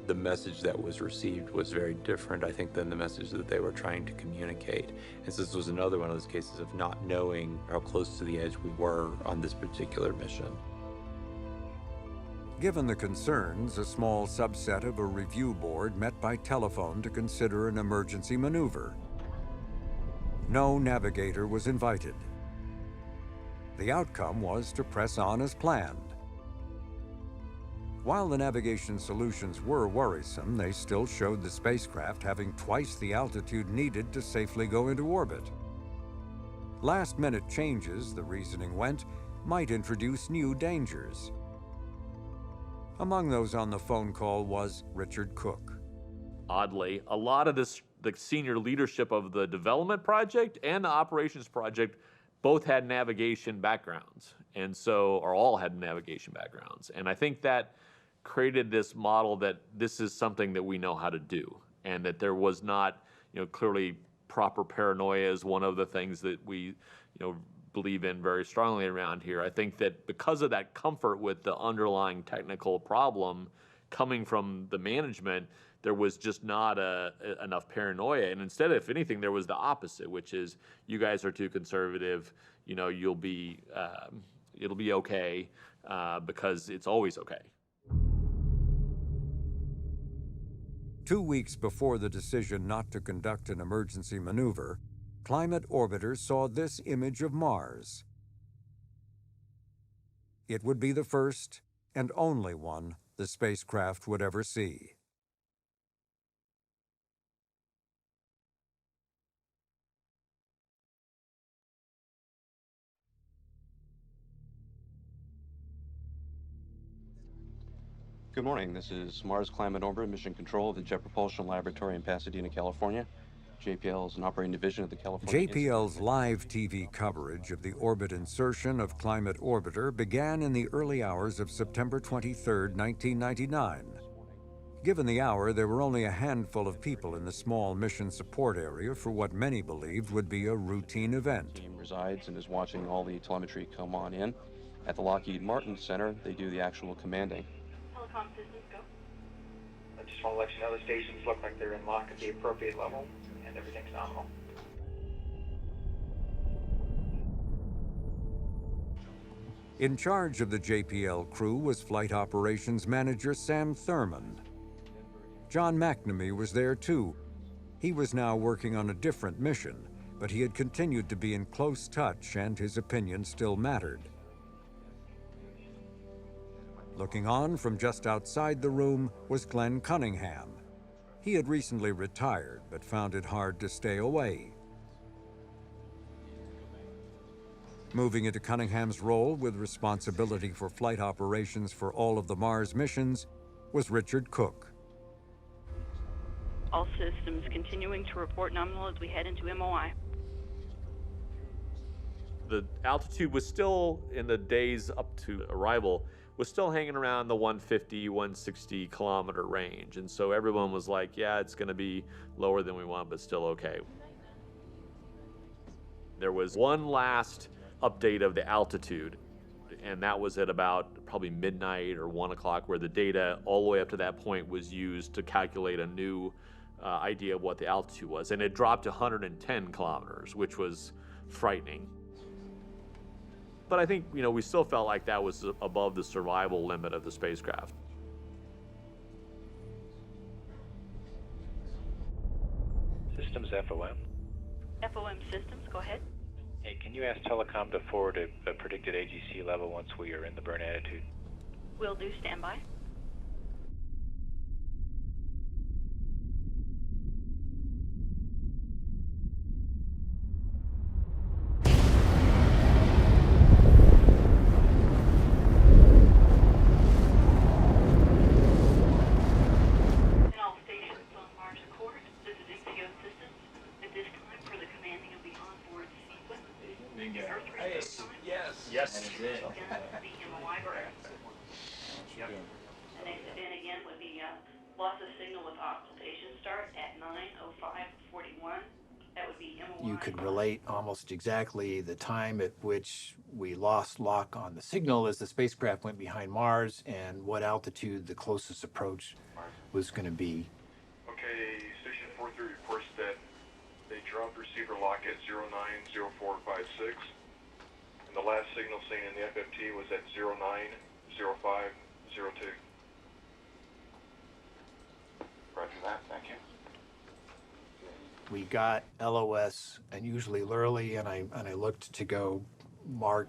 The message that was received was very different, I think, than the message that they were trying to communicate. And so this was another one of those cases of not knowing how close to the edge we were on this particular mission. Given the concerns, a small subset of a review board met by telephone to consider an emergency maneuver. No navigator was invited. The outcome was to press on as planned. While the navigation solutions were worrisome, they still showed the spacecraft having twice the altitude needed to safely go into orbit. Last-minute changes, the reasoning went, might introduce new dangers. Among those on the phone call was Richard Cook. Oddly, a lot of the senior leadership of the development project and the operations project both had navigation backgrounds, and so, or all had navigation backgrounds. And I think that created this model that this is something that we know how to do, and that there was not, clearly proper paranoia is one of the things that we, believe in very strongly around here. I think that because of that comfort with the underlying technical problem coming from the management, there was just not enough paranoia. And instead, if anything, there was the opposite, which is you guys are too conservative, it'll be okay because it's always okay. 2 weeks before the decision not to conduct an emergency maneuver, climate orbiters saw this image of Mars. It would be the first and only one the spacecraft would ever see. Good morning. This is Mars Climate Orbiter Mission Control of the Jet Propulsion Laboratory in Pasadena, California. JPL is an operating division of the California JPL's live TV coverage of the orbit insertion of Climate Orbiter began in the early hours of September 23, 1999. Given the hour, there were only a handful of people in the small mission support area for what many believed would be a routine event. The team resides and is watching all the telemetry come on in. At the Lockheed Martin Center, they do the actual commanding. Telecom systems go. I just want to let you know the stations look like they're in lock at the appropriate level, and everything's nominal. In charge of the JPL crew was Flight Operations Manager Sam Thurmond. John McNamee was there too. He was now working on a different mission, but he had continued to be in close touch and his opinion still mattered. Looking on from just outside the room was Glenn Cunningham. He had recently retired, but found it hard to stay away. Moving into Cunningham's role with responsibility for flight operations for all of the Mars missions was Richard Cook. All systems continuing to report nominal as we head into MOI. The altitude was still, in the days up to arrival, was still hanging around the 150, 160 kilometer range. And so everyone was like, yeah, it's gonna be lower than we want, but still okay. There was one last update of the altitude, and that was at about probably midnight or 1 o'clock, where the data all the way up to that point was used to calculate a new idea of what the altitude was. And it dropped to 110 kilometers, which was frightening. But I think, we still felt like that was above the survival limit of the spacecraft. Systems FOM. FOM systems, go ahead. Hey, can you ask Telecom to forward a predicted AGC level once we are in the burn attitude? Will do, standby. And next event again would be loss of signal with occultation start at 9:05:41. That would be MOI. You could relate almost exactly the time at which we lost lock on the signal as the spacecraft went behind Mars and what altitude the closest approach was going to be. Okay, Station 43 reports that they dropped receiver lock at 090456. And the last signal seen in the FFT was at 090502. Roger that, thank you. We got LOS unusually early, and I looked to go mark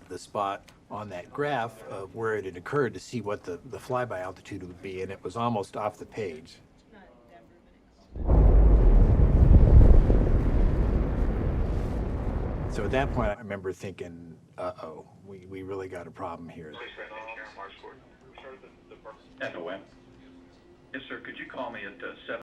the spot on that graph of where it had occurred to see what the flyby altitude would be, and it was almost off the page. So at that point, I remember thinking, uh-oh, we really got a problem here. FOM. Yes, sir. Could you call me at 7?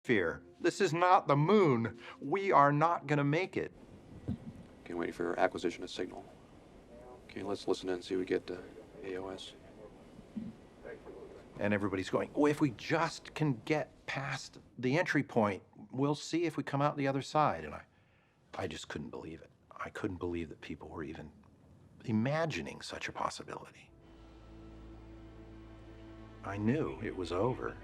Fear. This is not the moon. We are not going to make it. Okay, waiting for acquisition of signal. Okay, let's listen in and see if we get AOS. And everybody's going, oh, if we just can get past the entry point, we'll see if we come out the other side. And I just couldn't believe it. I couldn't believe that people were even imagining such a possibility. I knew it was over.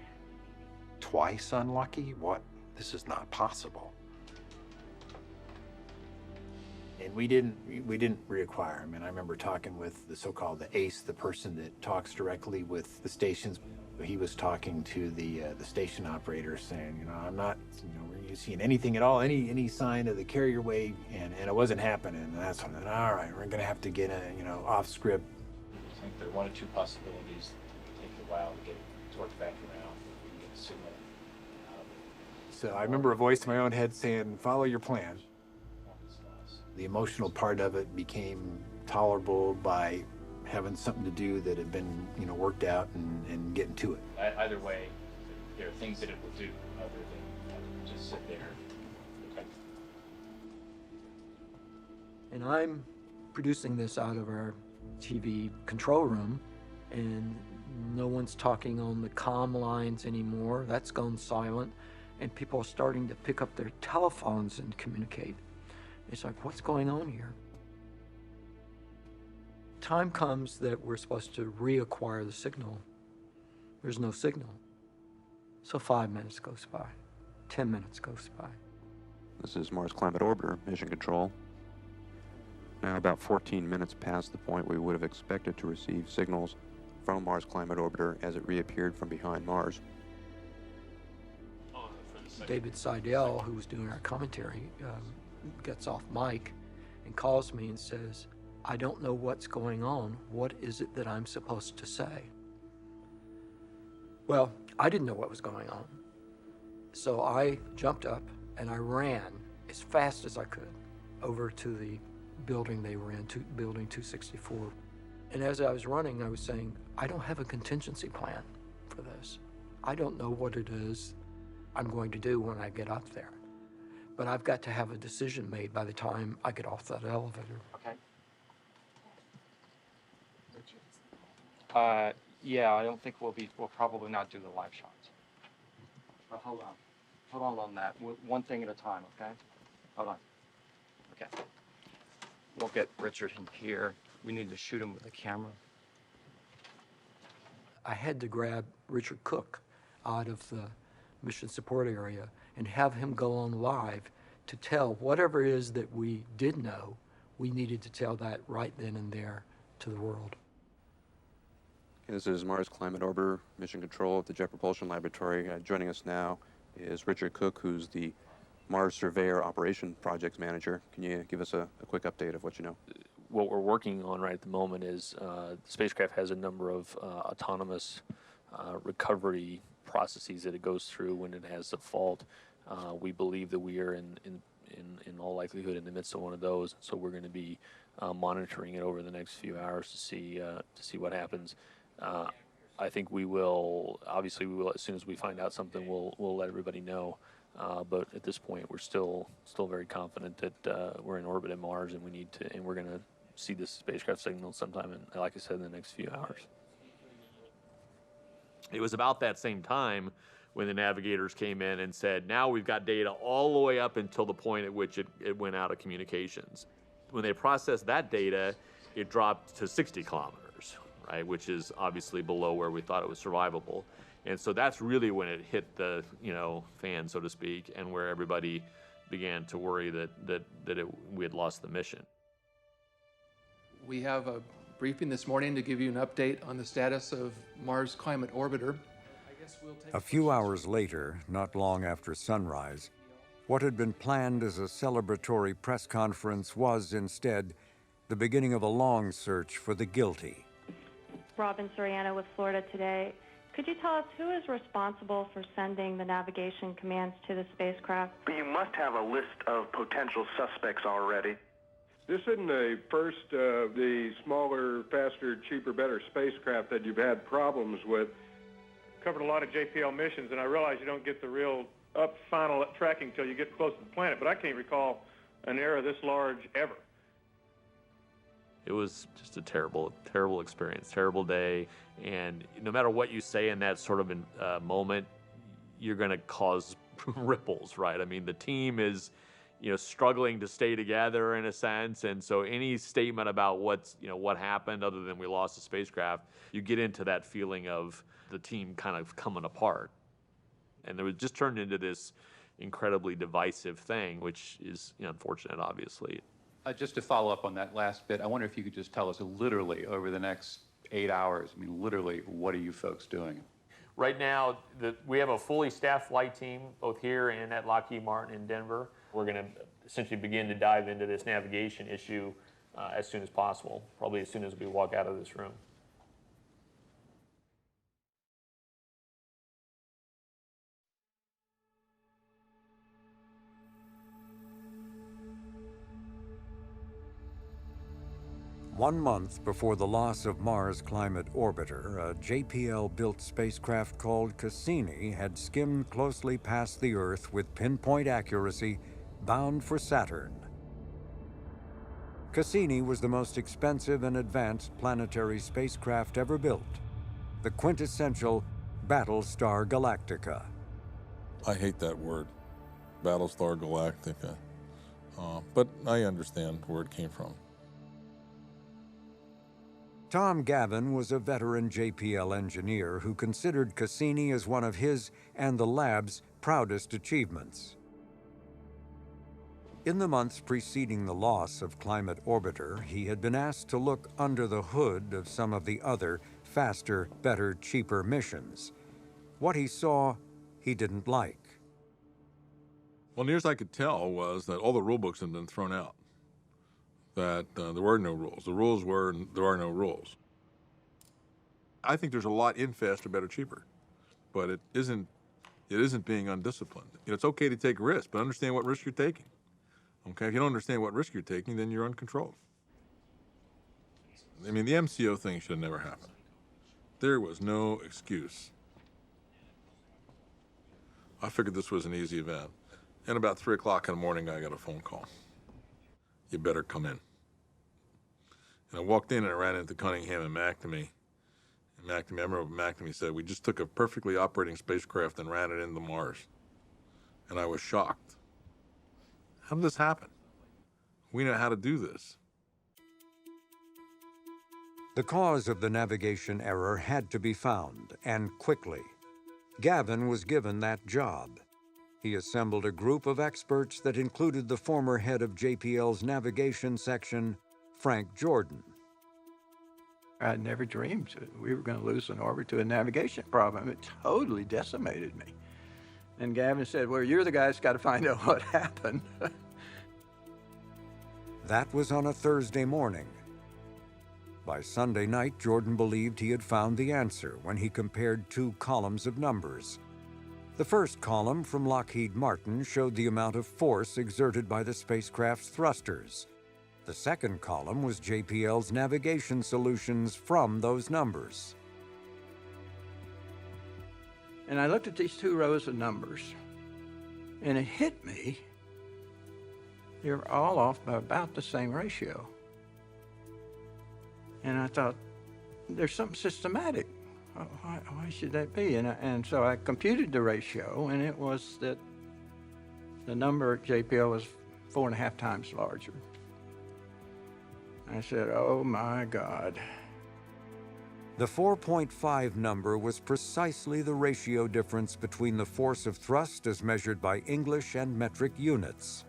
Twice unlucky? What? This is not possible. And we didn't reacquire him. And I remember talking with the so-called the ace, the person that talks directly with the stations. He was talking to the station operator saying, I'm not, were you seeing anything at all, any sign of the carrier wave? And it wasn't happening. And that's when, all right, we're gonna have to get off script. I think there are one or two possibilities. It take a while to get toward the factory now and get the signal. So I remember a voice in my own head saying, follow your plan. The emotional part of it became tolerable by having something to do that had been, worked out and getting to it. Either way, there are things that it will do other than just sit there. And I'm producing this out of our TV control room, and no one's talking on the comm lines anymore. That's gone silent, and people are starting to pick up their telephones and communicate. It's like, what's going on here? Time comes that we're supposed to reacquire the signal. There's no signal. So 5 minutes goes by, 10 minutes goes by. This is Mars Climate Orbiter, Mission Control. Now about 14 minutes past the point we would have expected to receive signals from Mars Climate Orbiter as it reappeared from behind Mars. David Seidel, who was doing our commentary, gets off mic and calls me and says, I don't know what's going on. What is it that I'm supposed to say? Well, I didn't know what was going on. So I jumped up and I ran as fast as I could over to the building they were in, building 264. And as I was running, I was saying, I don't have a contingency plan for this. I don't know what it is I'm going to do when I get up there. But I've got to have a decision made by the time I get off that elevator. Okay. Yeah, I don't think we'll probably not do the live shots. But hold on that. One thing at a time, okay? Hold on. Okay. We'll get Richard in here. We need to shoot him with a camera. I had to grab Richard Cook out of the mission support area and have him go on live to tell whatever it is that we did know, we needed to tell that right then and there to the world. This is Mars Climate Orbiter, Mission Control at the Jet Propulsion Laboratory. Joining us now is Richard Cook, who's the Mars Surveyor Operation Projects Manager. Can you give us a quick update of what you know? What we're working on right at the moment is the spacecraft has a number of autonomous recovery processes that it goes through when it has a fault. We believe that we are in all likelihood in the midst of one of those, so we're going to be monitoring it over the next few hours to see what happens. I think we will, obviously we will, as soon as we find out something, we'll let everybody know. But at this point, we're still very confident that we're in orbit at Mars, and we're going to see this spacecraft signal sometime, like I said, in the next few hours. It was about that same time when the navigators came in and said, now we've got data all the way up until the point at which it went out of communications. When they processed that data, it dropped to 60 kilometers, right, which is obviously below where we thought it was survivable. And so that's really when it hit the fan, so to speak, and where everybody began to worry that we had lost the mission. We have a briefing this morning to give you an update on the status of Mars Climate Orbiter. A few hours later, not long after sunrise, what had been planned as a celebratory press conference was instead the beginning of a long search for the guilty. Robin Soriano with Florida Today. Could you tell us who is responsible for sending the navigation commands to the spacecraft? You must have a list of potential suspects already. This isn't the first of the smaller, faster, cheaper, better spacecraft that you've had problems with. Covered a lot of JPL missions, and I realize you don't get the real final tracking until you get close to the planet, but I can't recall an era this large ever. It was just a terrible, terrible experience, terrible day, and no matter what you say in that sort of moment, you're going to cause ripples, right? I mean, the team is, struggling to stay together in a sense, and so any statement about what happened, other than we lost the spacecraft, you get into that feeling of the team kind of coming apart, and it was just turned into this incredibly divisive thing, which is unfortunate, obviously. Just to follow up on that last bit, I wonder if you could just tell us literally over the next 8 hours, literally, what are you folks doing? Right now, we have a fully staffed flight team, both here and at Lockheed Martin in Denver. We're going to essentially begin to dive into this navigation issue as soon as possible, probably as soon as we walk out of this room. One month before the loss of Mars Climate Orbiter, a JPL-built spacecraft called Cassini had skimmed closely past the Earth with pinpoint accuracy, bound for Saturn. Cassini was the most expensive and advanced planetary spacecraft ever built, the quintessential Battlestar Galactica. I hate that word, Battlestar Galactica, but I understand where it came from. Tom Gavin was a veteran JPL engineer who considered Cassini as one of his and the lab's proudest achievements. In the months preceding the loss of Climate Orbiter, he had been asked to look under the hood of some of the other faster, better, cheaper missions. What he saw, he didn't like. Well, near as I could tell was that all the rule books had been thrown out, that there were no rules. The rules were, there are no rules. I think there's a lot in faster, better, cheaper, but it isn't being undisciplined. You know, it's okay to take risks, but understand what risk you're taking. Okay, if you don't understand what risk you're taking, then you're uncontrolled. I mean, the MCO thing should have never happened. There was no excuse. I figured this was an easy event. And about 3 o'clock in the morning, I got a phone call. You better come in. And I walked in and I ran into Cunningham and McNamee. And I remember McNamee said, we just took a perfectly operating spacecraft and ran it into Mars. And I was shocked. How did this happen? We know how to do this. The cause of the navigation error had to be found, and quickly. Gavin was given that job. He assembled a group of experts that included the former head of JPL's navigation section, Frank Jordan. I never dreamed we were going to lose an orbit to a navigation problem. It totally decimated me. And Gavin said, well, you're the guy that's got to find out what happened. That was on a Thursday morning. By Sunday night, Jordan believed he had found the answer when he compared 2 columns of numbers. The first column from Lockheed Martin showed the amount of force exerted by the spacecraft's thrusters. The second column was JPL's navigation solutions from those numbers. And I looked at these 2 rows of numbers, and it hit me. You're all off by about the same ratio. And I thought, there's something systematic. Why should that be? And so I computed the ratio, and it was that the number at JPL was 4.5 times larger. I said, oh my God. The 4.5 number was precisely the ratio difference between the force of thrust as measured by English and metric units.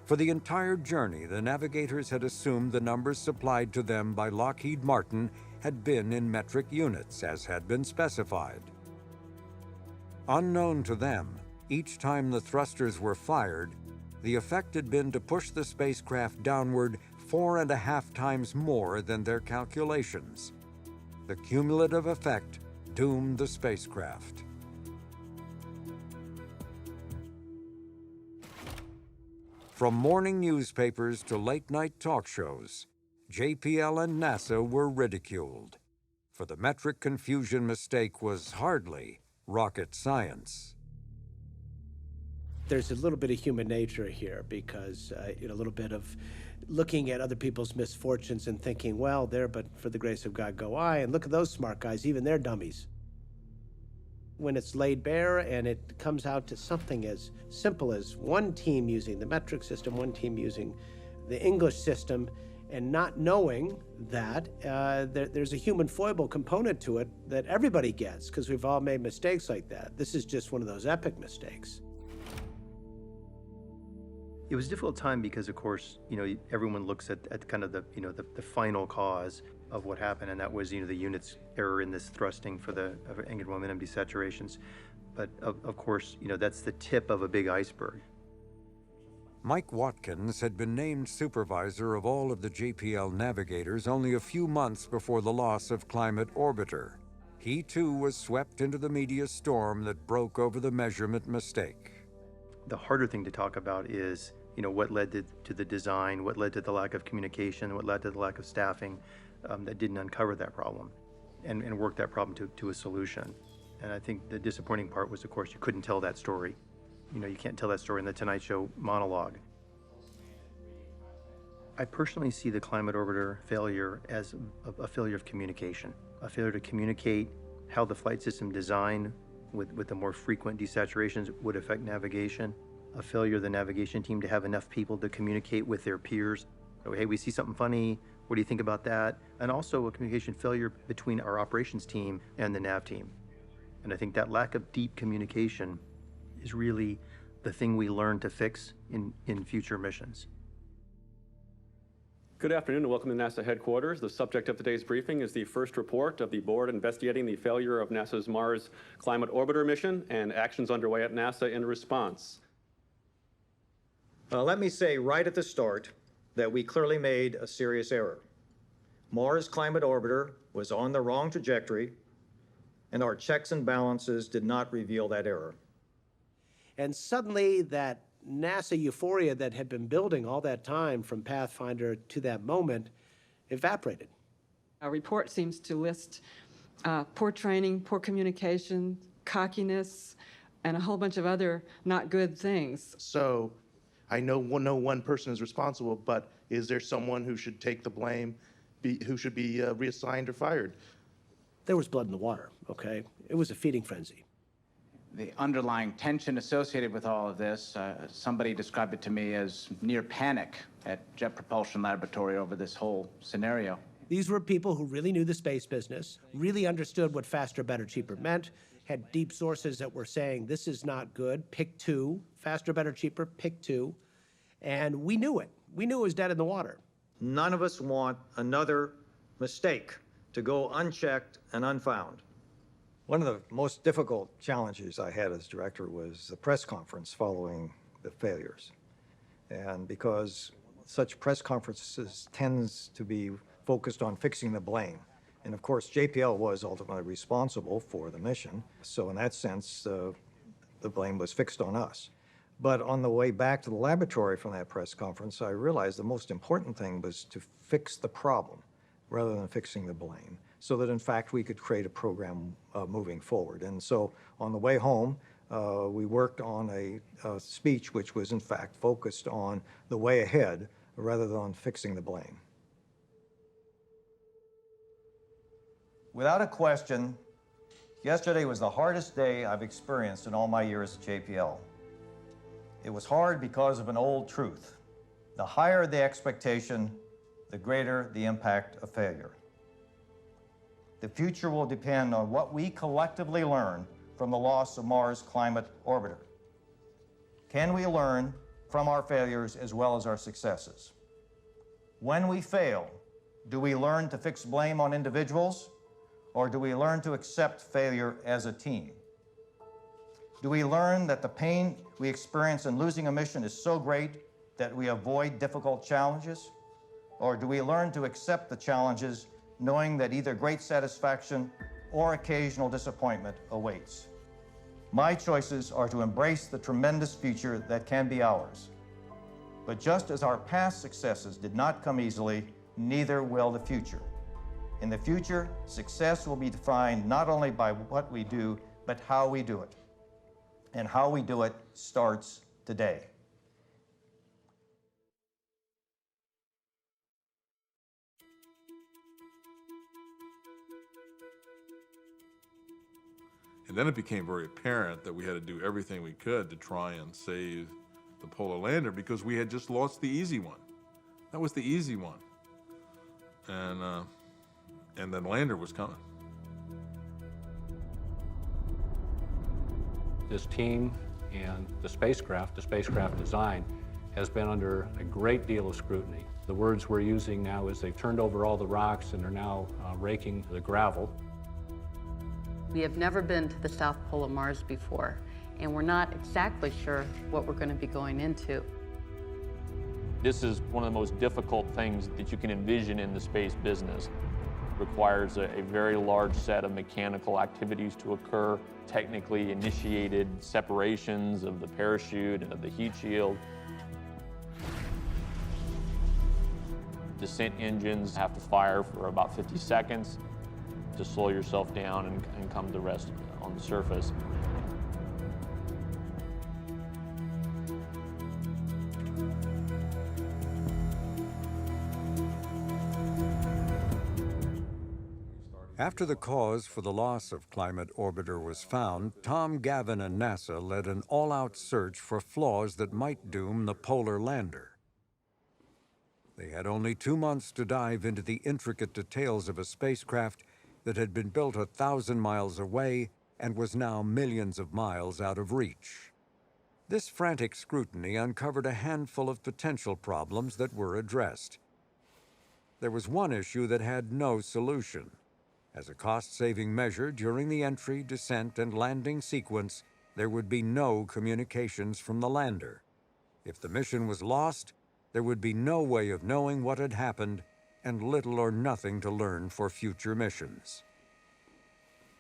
For the entire journey, the navigators had assumed the numbers supplied to them by Lockheed Martin had been in metric units, as had been specified. Unknown to them, each time the thrusters were fired, the effect had been to push the spacecraft downward 4.5 times more than their calculations. The cumulative effect doomed the spacecraft. From morning newspapers to late-night talk shows, JPL and NASA were ridiculed, for the metric confusion mistake was hardly rocket science. There's a little bit of human nature here because, a little bit of looking at other people's misfortunes and thinking, well, there, but for the grace of God go I, and look at those smart guys, even they're dummies. When it's laid bare and it comes out to something as simple as one team using the metric system, one team using the English system, and not knowing that there's a human foible component to it that everybody gets, because we've all made mistakes like that. This is just one of those epic mistakes. It was a difficult time because, of course, everyone looks at kind of the final cause of what happened, and that was, the unit's error in this thrusting for the angular momentum desaturations. But of course, that's the tip of a big iceberg. Mike Watkins had been named supervisor of all of the JPL navigators only a few months before the loss of Climate Orbiter. He too was swept into the media storm that broke over the measurement mistake. The harder thing to talk about is, what led to the design, what led to the lack of communication, what led to the lack of staffing that didn't uncover that problem and work that problem to a solution. And I think the disappointing part was, of course, you couldn't tell that story. You can't tell that story in the Tonight Show monologue. I personally see the climate orbiter failure as a failure of communication, a failure to communicate how the flight system design with the more frequent desaturations would affect navigation, a failure of the navigation team to have enough people to communicate with their peers. Oh, hey, we see something funny. What do you think about that? And also a communication failure between our operations team and the nav team. And I think that lack of deep communication is really the thing we learn to fix in future missions. Good afternoon and welcome to NASA headquarters. The subject of today's briefing is the first report of the board investigating the failure of NASA's Mars Climate Orbiter mission and actions underway at NASA in response. Let me say right at the start that we clearly made a serious error. Mars Climate Orbiter was on the wrong trajectory, and our checks and balances did not reveal that error. And suddenly that NASA euphoria that had been building all that time from Pathfinder to that moment evaporated. Our report seems to list poor training, poor communication, cockiness, and a whole bunch of other not good things. So I know no one person is responsible, but is there someone who should take the blame, who should be reassigned or fired? There was blood in the water, okay? It was a feeding frenzy. The underlying tension associated with all of this, somebody described it to me as near panic at Jet Propulsion Laboratory over this whole scenario. These were people who really knew the space business, really understood what faster, better, cheaper meant, had deep sources that were saying, this is not good, pick two, faster, better, cheaper, pick two. And we knew it. We knew it was dead in the water. None of us want another mistake to go unchecked and unfound. One of the most difficult challenges I had as director was the press conference following the failures. And because such press conferences tends to be focused on fixing the blame. And of course, JPL was ultimately responsible for the mission. So in that sense, the blame was fixed on us. But on the way back to the laboratory from that press conference, I realized the most important thing was to fix the problem rather than fixing the blame, so that in fact we could create a program moving forward. And so on the way home, we worked on a speech which was in fact focused on the way ahead rather than on fixing the blame. Without a question, yesterday was the hardest day I've experienced in all my years at JPL. It was hard because of an old truth. The higher the expectation, the greater the impact of failure. The future will depend on what we collectively learn from the loss of Mars Climate Orbiter. Can we learn from our failures as well as our successes? When we fail, do we learn to fix blame on individuals, or do we learn to accept failure as a team? Do we learn that the pain we experience in losing a mission is so great that we avoid difficult challenges? Or do we learn to accept the challenges knowing that either great satisfaction or occasional disappointment awaits? My choices are to embrace the tremendous future that can be ours. But just as our past successes did not come easily, neither will the future. In the future, success will be defined not only by what we do, but how we do it. And how we do it starts today. And then it became very apparent that we had to do everything we could to try and save the polar lander because we had just lost the easy one. That was the easy one. And then lander was coming. This team and the spacecraft design has been under a great deal of scrutiny. The words we're using now is they've turned over all the rocks and are now raking the gravel. We have never been to the South Pole of Mars before, and we're not exactly sure what we're going to be going into. This is one of the most difficult things that you can envision in the space business. It requires a very large set of mechanical activities to occur, technically initiated separations of the parachute and of the heat shield. Descent engines have to fire for about 50 seconds to slow yourself down and come to rest on the surface. After the cause for the loss of Climate Orbiter was found, Tom Gavin and NASA led an all-out search for flaws that might doom the polar lander. They had only 2 months to dive into the intricate details of a spacecraft that had been built 1,000 miles away and was now millions of miles out of reach. This frantic scrutiny uncovered a handful of potential problems that were addressed. There was one issue that had no solution. As a cost-saving measure during the entry, descent, and landing sequence, there would be no communications from the lander. If the mission was lost, there would be no way of knowing what had happened and little or nothing to learn for future missions.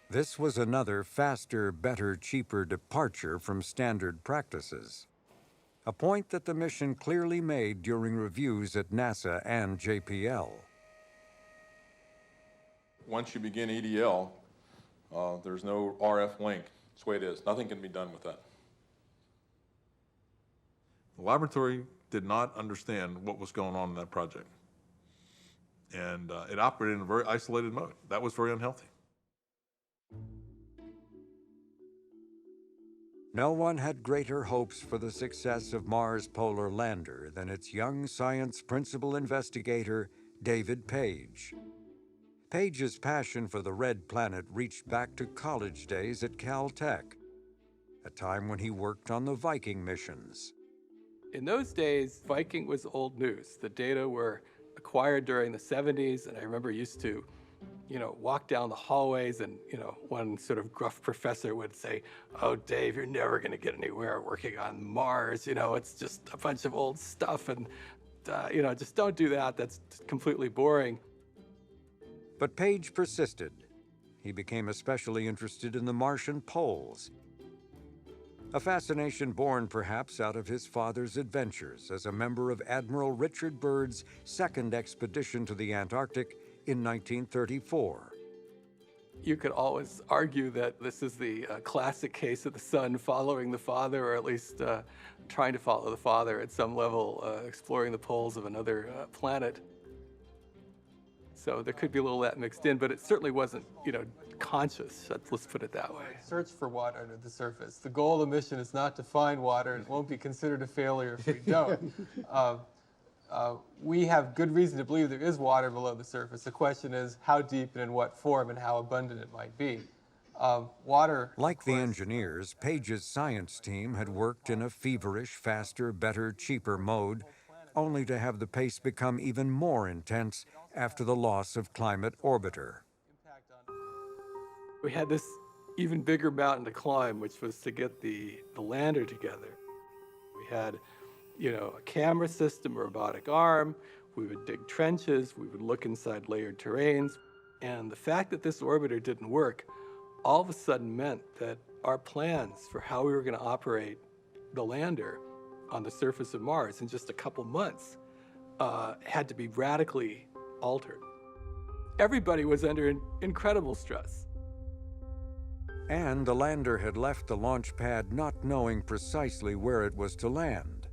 This was another faster, better, cheaper departure from standard practices, a point that the mission clearly made during reviews at NASA and JPL. Once you begin EDL, there's no RF link. That's the way it is. Nothing can be done with that. The laboratory did not understand what was going on in that project. And it operated in a very isolated mode. That was very unhealthy. No one had greater hopes for the success of Mars Polar Lander than its young science principal investigator, David Page. Page's passion for the red planet reached back to college days at Caltech, a time when he worked on the Viking missions. In those days, Viking was old news. The data were acquired during the 70s, and I remember used to, walk down the hallways and, one sort of gruff professor would say, "Oh, Dave, you're never going to get anywhere working on Mars. It's just a bunch of old stuff, and, just don't do that. That's completely boring." But Page persisted. He became especially interested in the Martian poles, a fascination born perhaps out of his father's adventures as a member of Admiral Richard Byrd's second expedition to the Antarctic in 1934. You could always argue that this is the classic case of the son following the father, or at least trying to follow the father at some level, exploring the poles of another planet. So there could be a little of that mixed in, but it certainly wasn't, conscious. Let's put it that way. Search for water under the surface. The goal of the mission is not to find water, and it won't be considered a failure if we don't. We have good reason to believe there is water below the surface. The question is how deep and in what form and how abundant it might be. Water. Like the engineers, Page's science team had worked in a feverish, faster, better, cheaper mode, only to have the pace become even more intense after the loss of Climate Orbiter. We had this even bigger mountain to climb, which was to get the lander together. We had, a camera system, a robotic arm. We would dig trenches. We would look inside layered terrains. And the fact that this orbiter didn't work all of a sudden meant that our plans for how we were going to operate the lander on the surface of Mars in just a couple months had to be radically altered. Everybody was under incredible stress. And the lander had left the launch pad not knowing precisely where it was to land.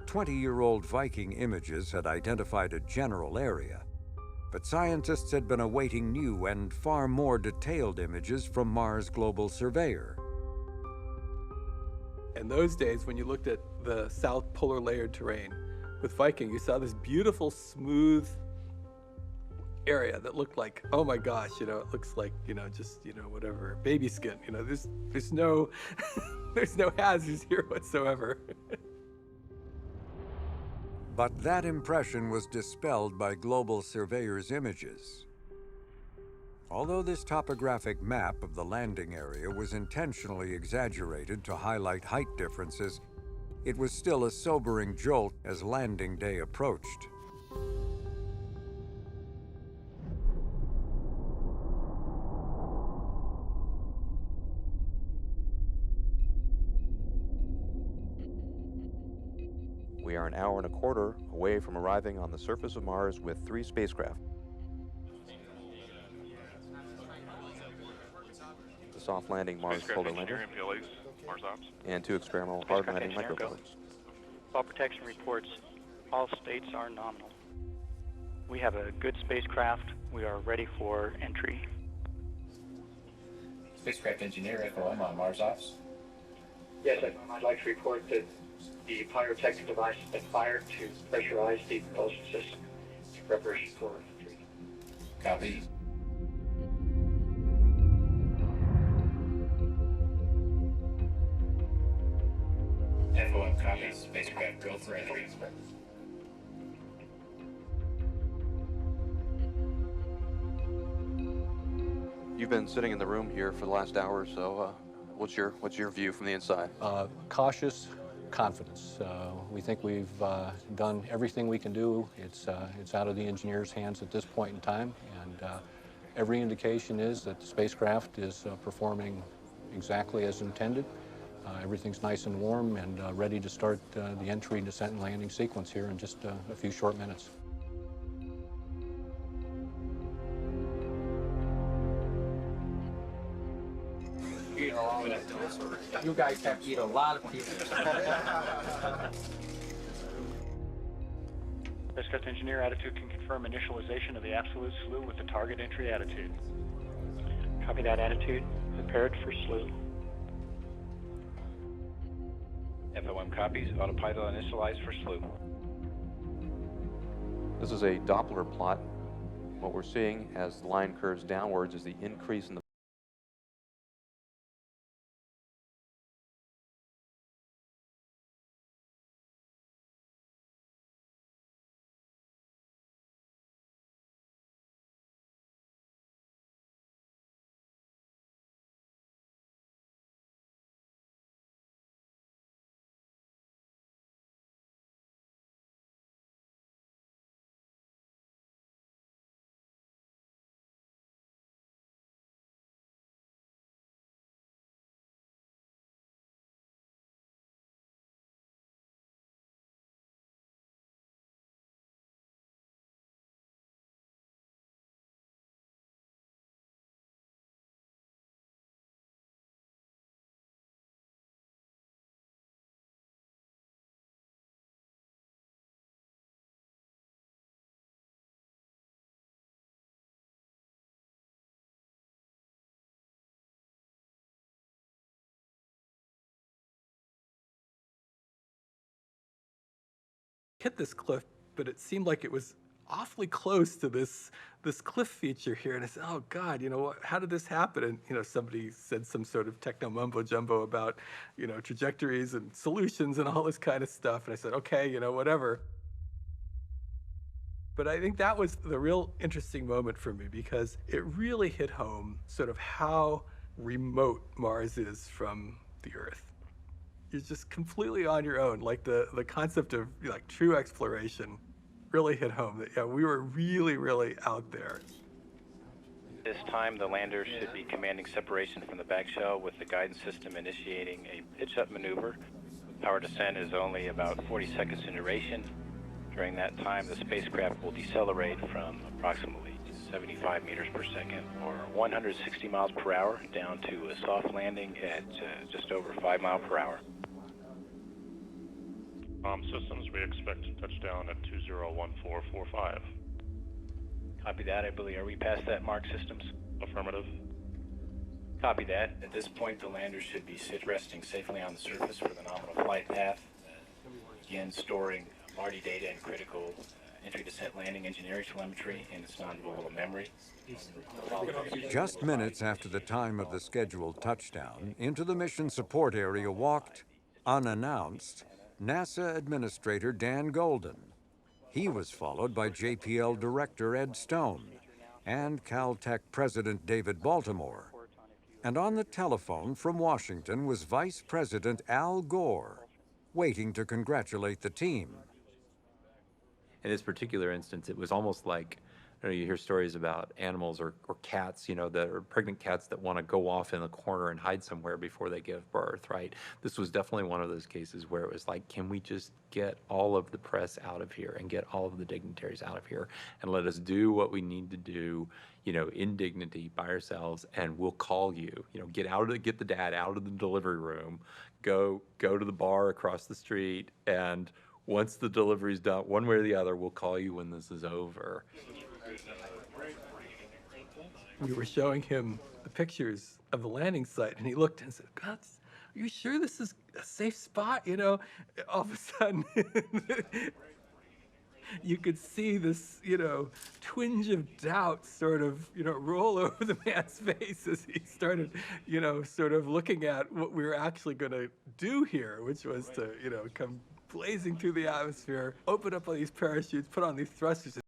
20-year-old Viking images had identified a general area, but scientists had been awaiting new and far more detailed images from Mars Global Surveyor. In those days, when you looked at the South Polar layered terrain with Viking, you saw this beautiful, smooth area that looked like, oh my gosh, it looks like, just, whatever, baby skin. There's no, there's no hazards here whatsoever. But that impression was dispelled by Global Surveyor's images. Although this topographic map of the landing area was intentionally exaggerated to highlight height differences, it was still a sobering jolt as landing day approached. We are an hour and a quarter away from arriving on the surface of Mars with 3 spacecraft. The soft landing Mars Polar Lander, and 2 experimental hard landing microbials. While protection reports, all states are nominal. We have a good spacecraft. We are ready for entry. Spacecraft engineer, FOM on Mars Ops. Yes, I'd like to report that the pyrotechnic device has been fired to pressurize the propulsion system in preparation for retreat. Copy. FOM copies. Spacecraft go for entry. You've been sitting in the room here for the last hour or so. What's your view from the inside? Cautious confidence. We think we've done everything we can do. It's out of the engineers' hands at this point in time, and every indication is that the spacecraft is performing exactly as intended. Everything's nice and warm and ready to start the entry, descent, and landing sequence here in just a few short minutes. You guys have eaten a lot of people. Spacecraft engineer, attitude can confirm initialization of the absolute slew with the target entry attitude. Copy that, attitude. Prepared for slew. FOM copies. Autopilot initialized for slew. This is a Doppler plot. What we're seeing as the line curves downwards is the increase in the hit this cliff, but it seemed like it was awfully close to this cliff feature here. And I said, oh God, how did this happen? And, somebody said some sort of techno mumbo jumbo about, trajectories and solutions and all this kind of stuff. And I said, okay, whatever. But I think that was the real interesting moment for me because it really hit home sort of how remote Mars is from the Earth. You're just completely on your own. Like the concept of like true exploration really hit home that yeah, we were really, really out there. This time, the lander should be commanding separation from the back shell with the guidance system initiating a pitch-up maneuver. Power descent is only about 40 seconds in duration. During that time, the spacecraft will decelerate from approximately 75 meters per second or 160 miles per hour down to a soft landing at just over 5 miles per hour. Systems, we expect touchdown at 201445. Copy that. I believe, are we past that mark, systems? Affirmative. Copy that. At this point, the lander should be resting safely on the surface for the nominal flight path. Again, storing MARDI data and critical entry, descent, landing, engineering telemetry in its non-volatile memory. Just minutes after the time of the scheduled touchdown, into the mission support area walked, unannounced, NASA Administrator Dan Golden. He was followed by JPL Director Ed Stone and Caltech President David Baltimore. And on the telephone from Washington was Vice President Al Gore, waiting to congratulate the team. In this particular instance, it was almost like, you hear stories about animals or cats, that are pregnant cats that want to go off in a corner and hide somewhere before they give birth, right? This was definitely one of those cases where it was like, can we just get all of the press out of here and get all of the dignitaries out of here and let us do what we need to do, in dignity by ourselves, and we'll call you, get the dad out of the delivery room, go to the bar across the street, and once the delivery's done, one way or the other, we'll call you when this is over. we were showing him the pictures of the landing site, and he looked and said, "God, are you sure this is a safe spot?" You know, all of a sudden, you could see this, twinge of doubt sort of, roll over the man's face as he started, sort of looking at what we were actually going to do here, which was to, come blazing through the atmosphere, open up all these parachutes, put on these thrusters,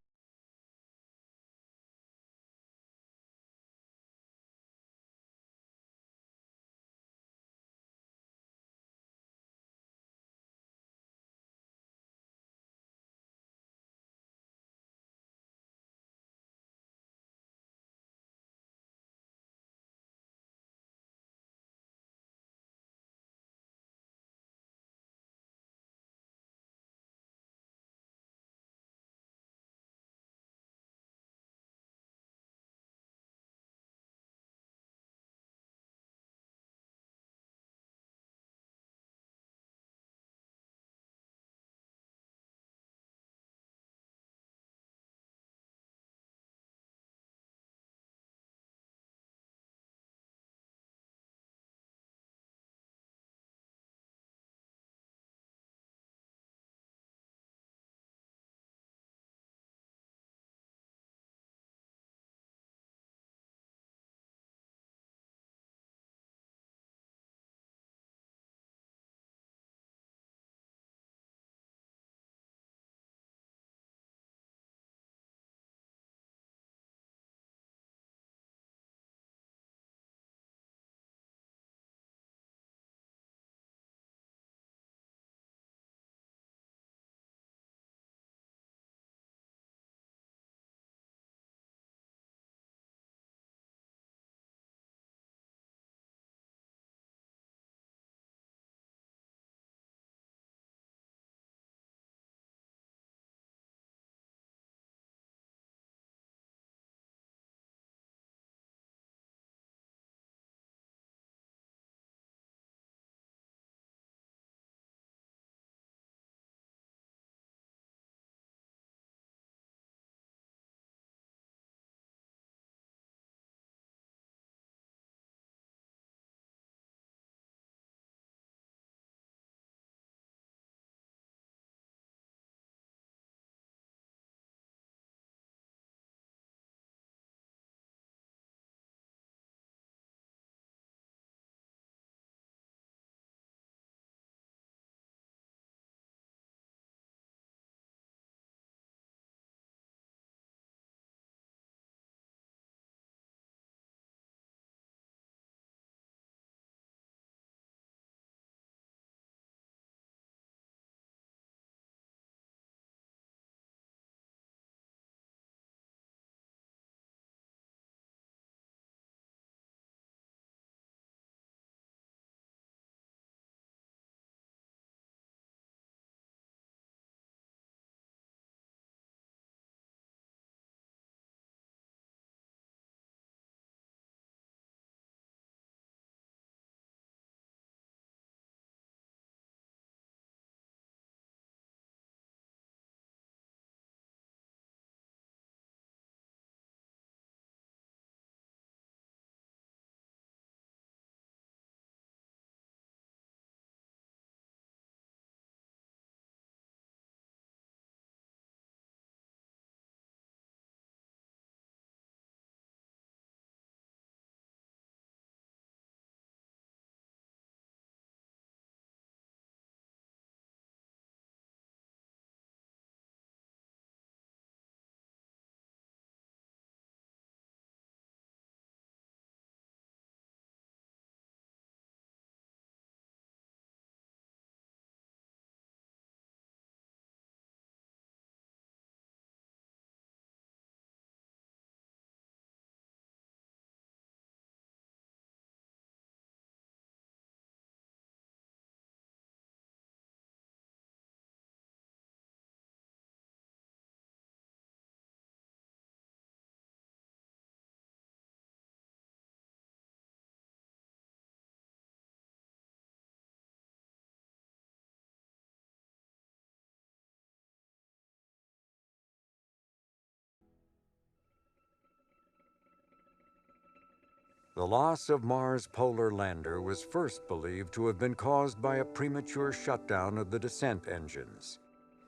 The loss of Mars' polar lander was first believed to have been caused by a premature shutdown of the descent engines.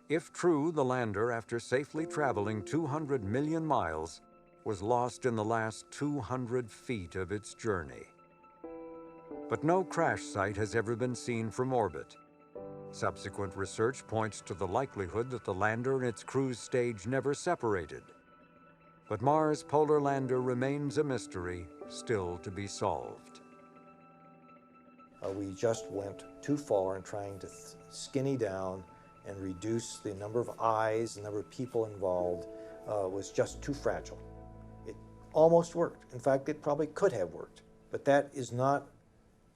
If true, the lander, after safely traveling 200 million miles, was lost in the last 200 feet of its journey. But no crash site has ever been seen from orbit. Subsequent research points to the likelihood that the lander and its cruise stage never separated. But Mars' polar lander remains a mystery still to be solved. We just went too far in trying to skinny down and reduce the number of eyes, the number of people involved, was just too fragile. It almost worked. In fact, it probably could have worked, but that is not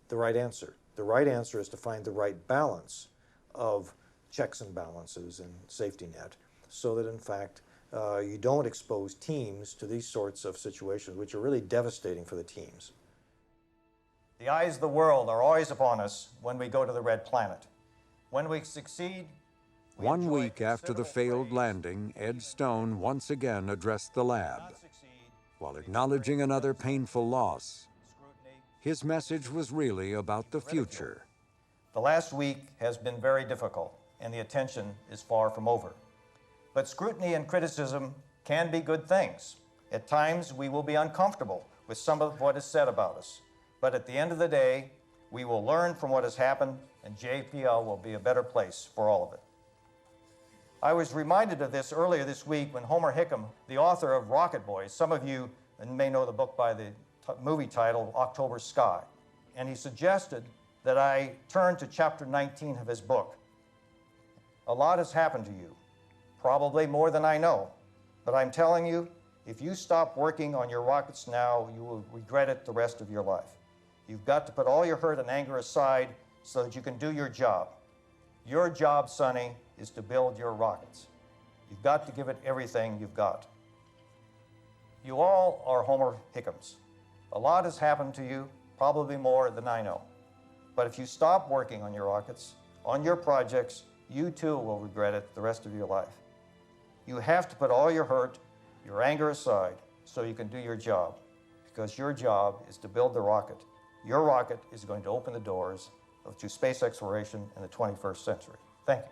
the right answer. The right answer is to find the right balance of checks and balances and safety net so that, in fact, you don't expose teams to these sorts of situations, which are really devastating for the teams. The eyes of the world are always upon us when we go to the red planet. When we succeed, 1 week after the failed landing, Ed Stone once again addressed the lab. While acknowledging another painful loss, his message was really about the future. the last week has been very difficult, and the attention is far from over. But scrutiny and criticism can be good things. At times, we will be uncomfortable with some of what is said about us. But at the end of the day, we will learn from what has happened, and JPL will be a better place for all of it. I was reminded of this earlier this week when Homer Hickam, the author of Rocket Boys, some of you may know the book by the movie title October Sky, and he suggested that I turn to chapter 19 of his book. A lot has happened to you, probably more than I know, but I'm telling you, if you stop working on your rockets now, you will regret it the rest of your life. You've got to put all your hurt and anger aside so that you can do your job. Your job, Sonny, is to build your rockets. You've got to give it everything you've got. You all are Homer Hickams. A lot has happened to you, probably more than I know. But if you stop working on your rockets, on your projects, you too will regret it the rest of your life. You have to put all your hurt, your anger aside so you can do your job, because your job is to build the rocket. Your rocket is going to open the doors to space exploration in the 21st century. Thank you.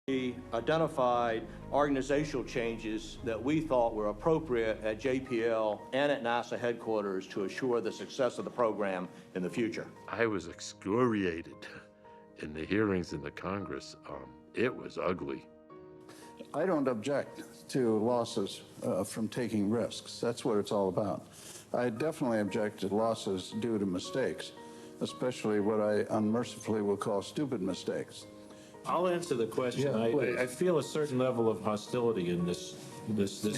We identified organizational changes that we thought were appropriate at JPL and at NASA headquarters to assure the success of the program in the future. I was excoriated in the hearings in the Congress. It was ugly. I don't object to losses from taking risks. That's what it's all about. I definitely object to losses due to mistakes, especially what I unmercifully will call stupid mistakes. I'll answer the question. Yeah, I feel a certain level of hostility in this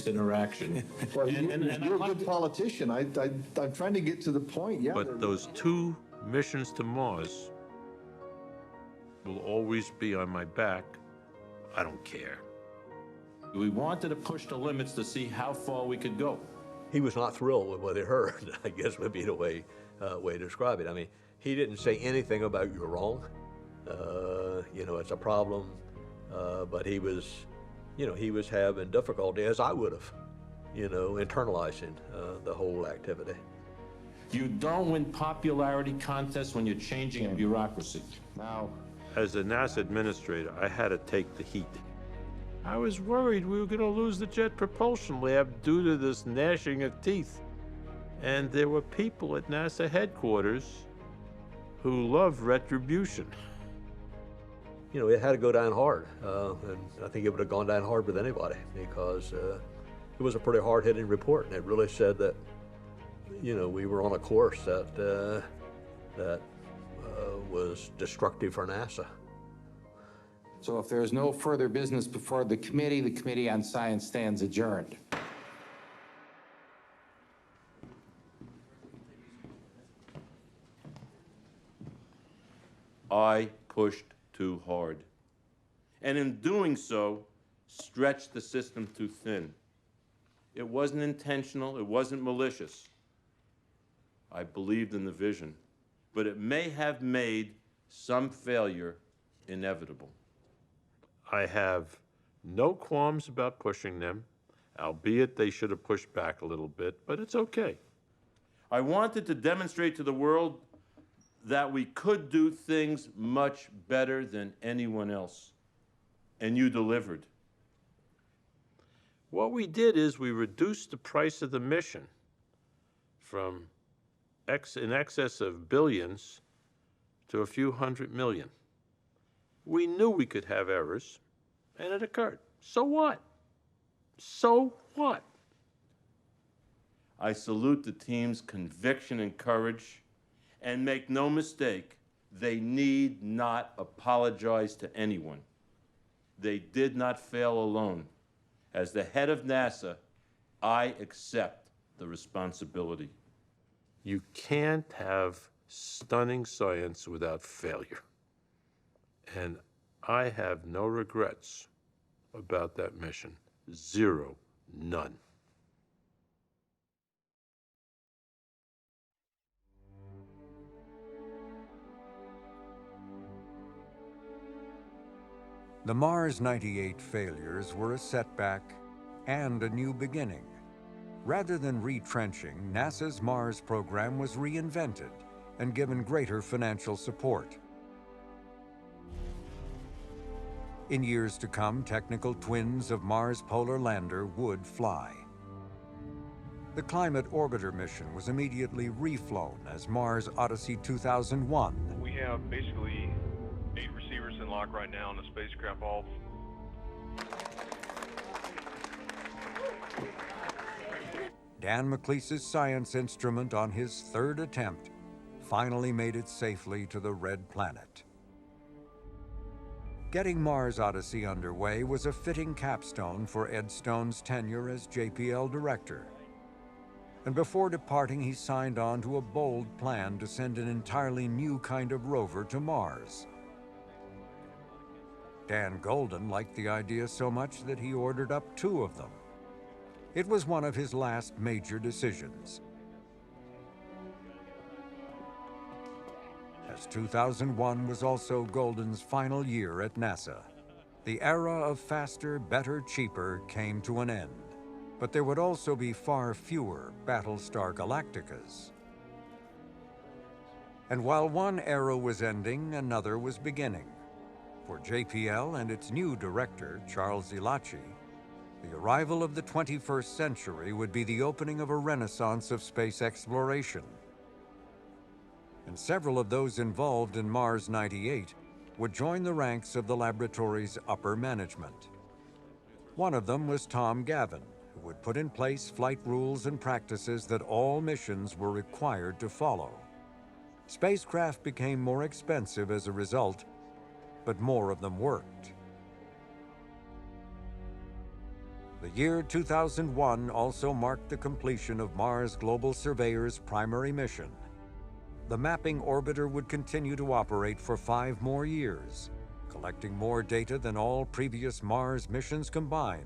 interaction. Well, you're a good politician. I'm trying to get to the point. Yeah. But those 2 missions to Mars will always be on my back I don't care. We wanted to push the limits to see how far we could go. He was not thrilled with what he heard, I guess would be the way to describe it. I mean, he didn't say anything about you're wrong. You know, it's a problem, but he was, you know, he was having difficulty, as I would have, you know, internalizing the whole activity. You don't win popularity contests when you're changing a bureaucracy. Now, as a NASA administrator, I had to take the heat. I was worried we were going to lose the Jet Propulsion Lab due to this gnashing of teeth. And there were people at NASA headquarters who loved retribution. You know, it had to go down hard, and I think it would have gone down hard with anybody, because it was a pretty hard-hitting report, and it really said that, you know, we were on a course that was destructive for NASA. So if there is no further business before the Committee on Science stands adjourned. I pushed too hard. And in doing so, stretched the system too thin. It wasn't intentional, it wasn't malicious. I believed in the vision, but it may have made some failure inevitable. I have no qualms about pushing them, albeit they should have pushed back a little bit, but it's okay. I wanted to demonstrate to the world that we could do things much better than anyone else, and you delivered. What we did is we reduced the price of the mission from in excess of billions to a few $100 million. We knew we could have errors, and it occurred. So what? So what? I salute the team's conviction and courage, and make no mistake, they need not apologize to anyone. They did not fail alone. As the head of NASA, I accept the responsibility. You can't have stunning science without failure. And I have no regrets about that mission. Zero, none. The Mars 98 failures were a setback and a new beginning. Rather than retrenching, NASA's Mars program was reinvented and given greater financial support. In years to come, technical twins of Mars Polar Lander would fly. The Climate Orbiter mission was immediately reflown as Mars Odyssey 2001. We have basically 8 receivers in lock right now on the spacecraft, all. Dan McLeese's science instrument on his third attempt finally made it safely to the Red Planet. Getting Mars Odyssey underway was a fitting capstone for Ed Stone's tenure as JPL director. And before departing, he signed on to a bold plan to send an entirely new kind of rover to Mars. Dan Golden liked the idea so much that he ordered up 2 of them. It was one of his last major decisions. As 2001 was also Golden's final year at NASA, the era of faster, better, cheaper came to an end. But there would also be far fewer Battlestar Galacticas. And while one era was ending, another was beginning. For JPL and its new director, Charles Elachi, the arrival of the 21st century would be the opening of a renaissance of space exploration. And several of those involved in Mars 98 would join the ranks of the laboratory's upper management. One of them was Tom Gavin, who would put in place flight rules and practices that all missions were required to follow. Spacecraft became more expensive as a result, but more of them worked. The year 2001 also marked the completion of Mars Global Surveyor's primary mission. The mapping orbiter would continue to operate for 5 more years, collecting more data than all previous Mars missions combined.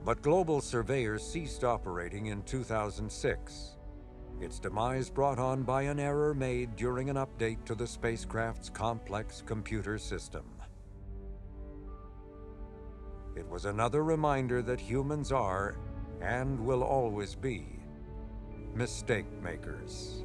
But Global Surveyor ceased operating in 2006, its demise brought on by an error made during an update to the spacecraft's complex computer system. It was another reminder that humans are, and will always be, mistake makers.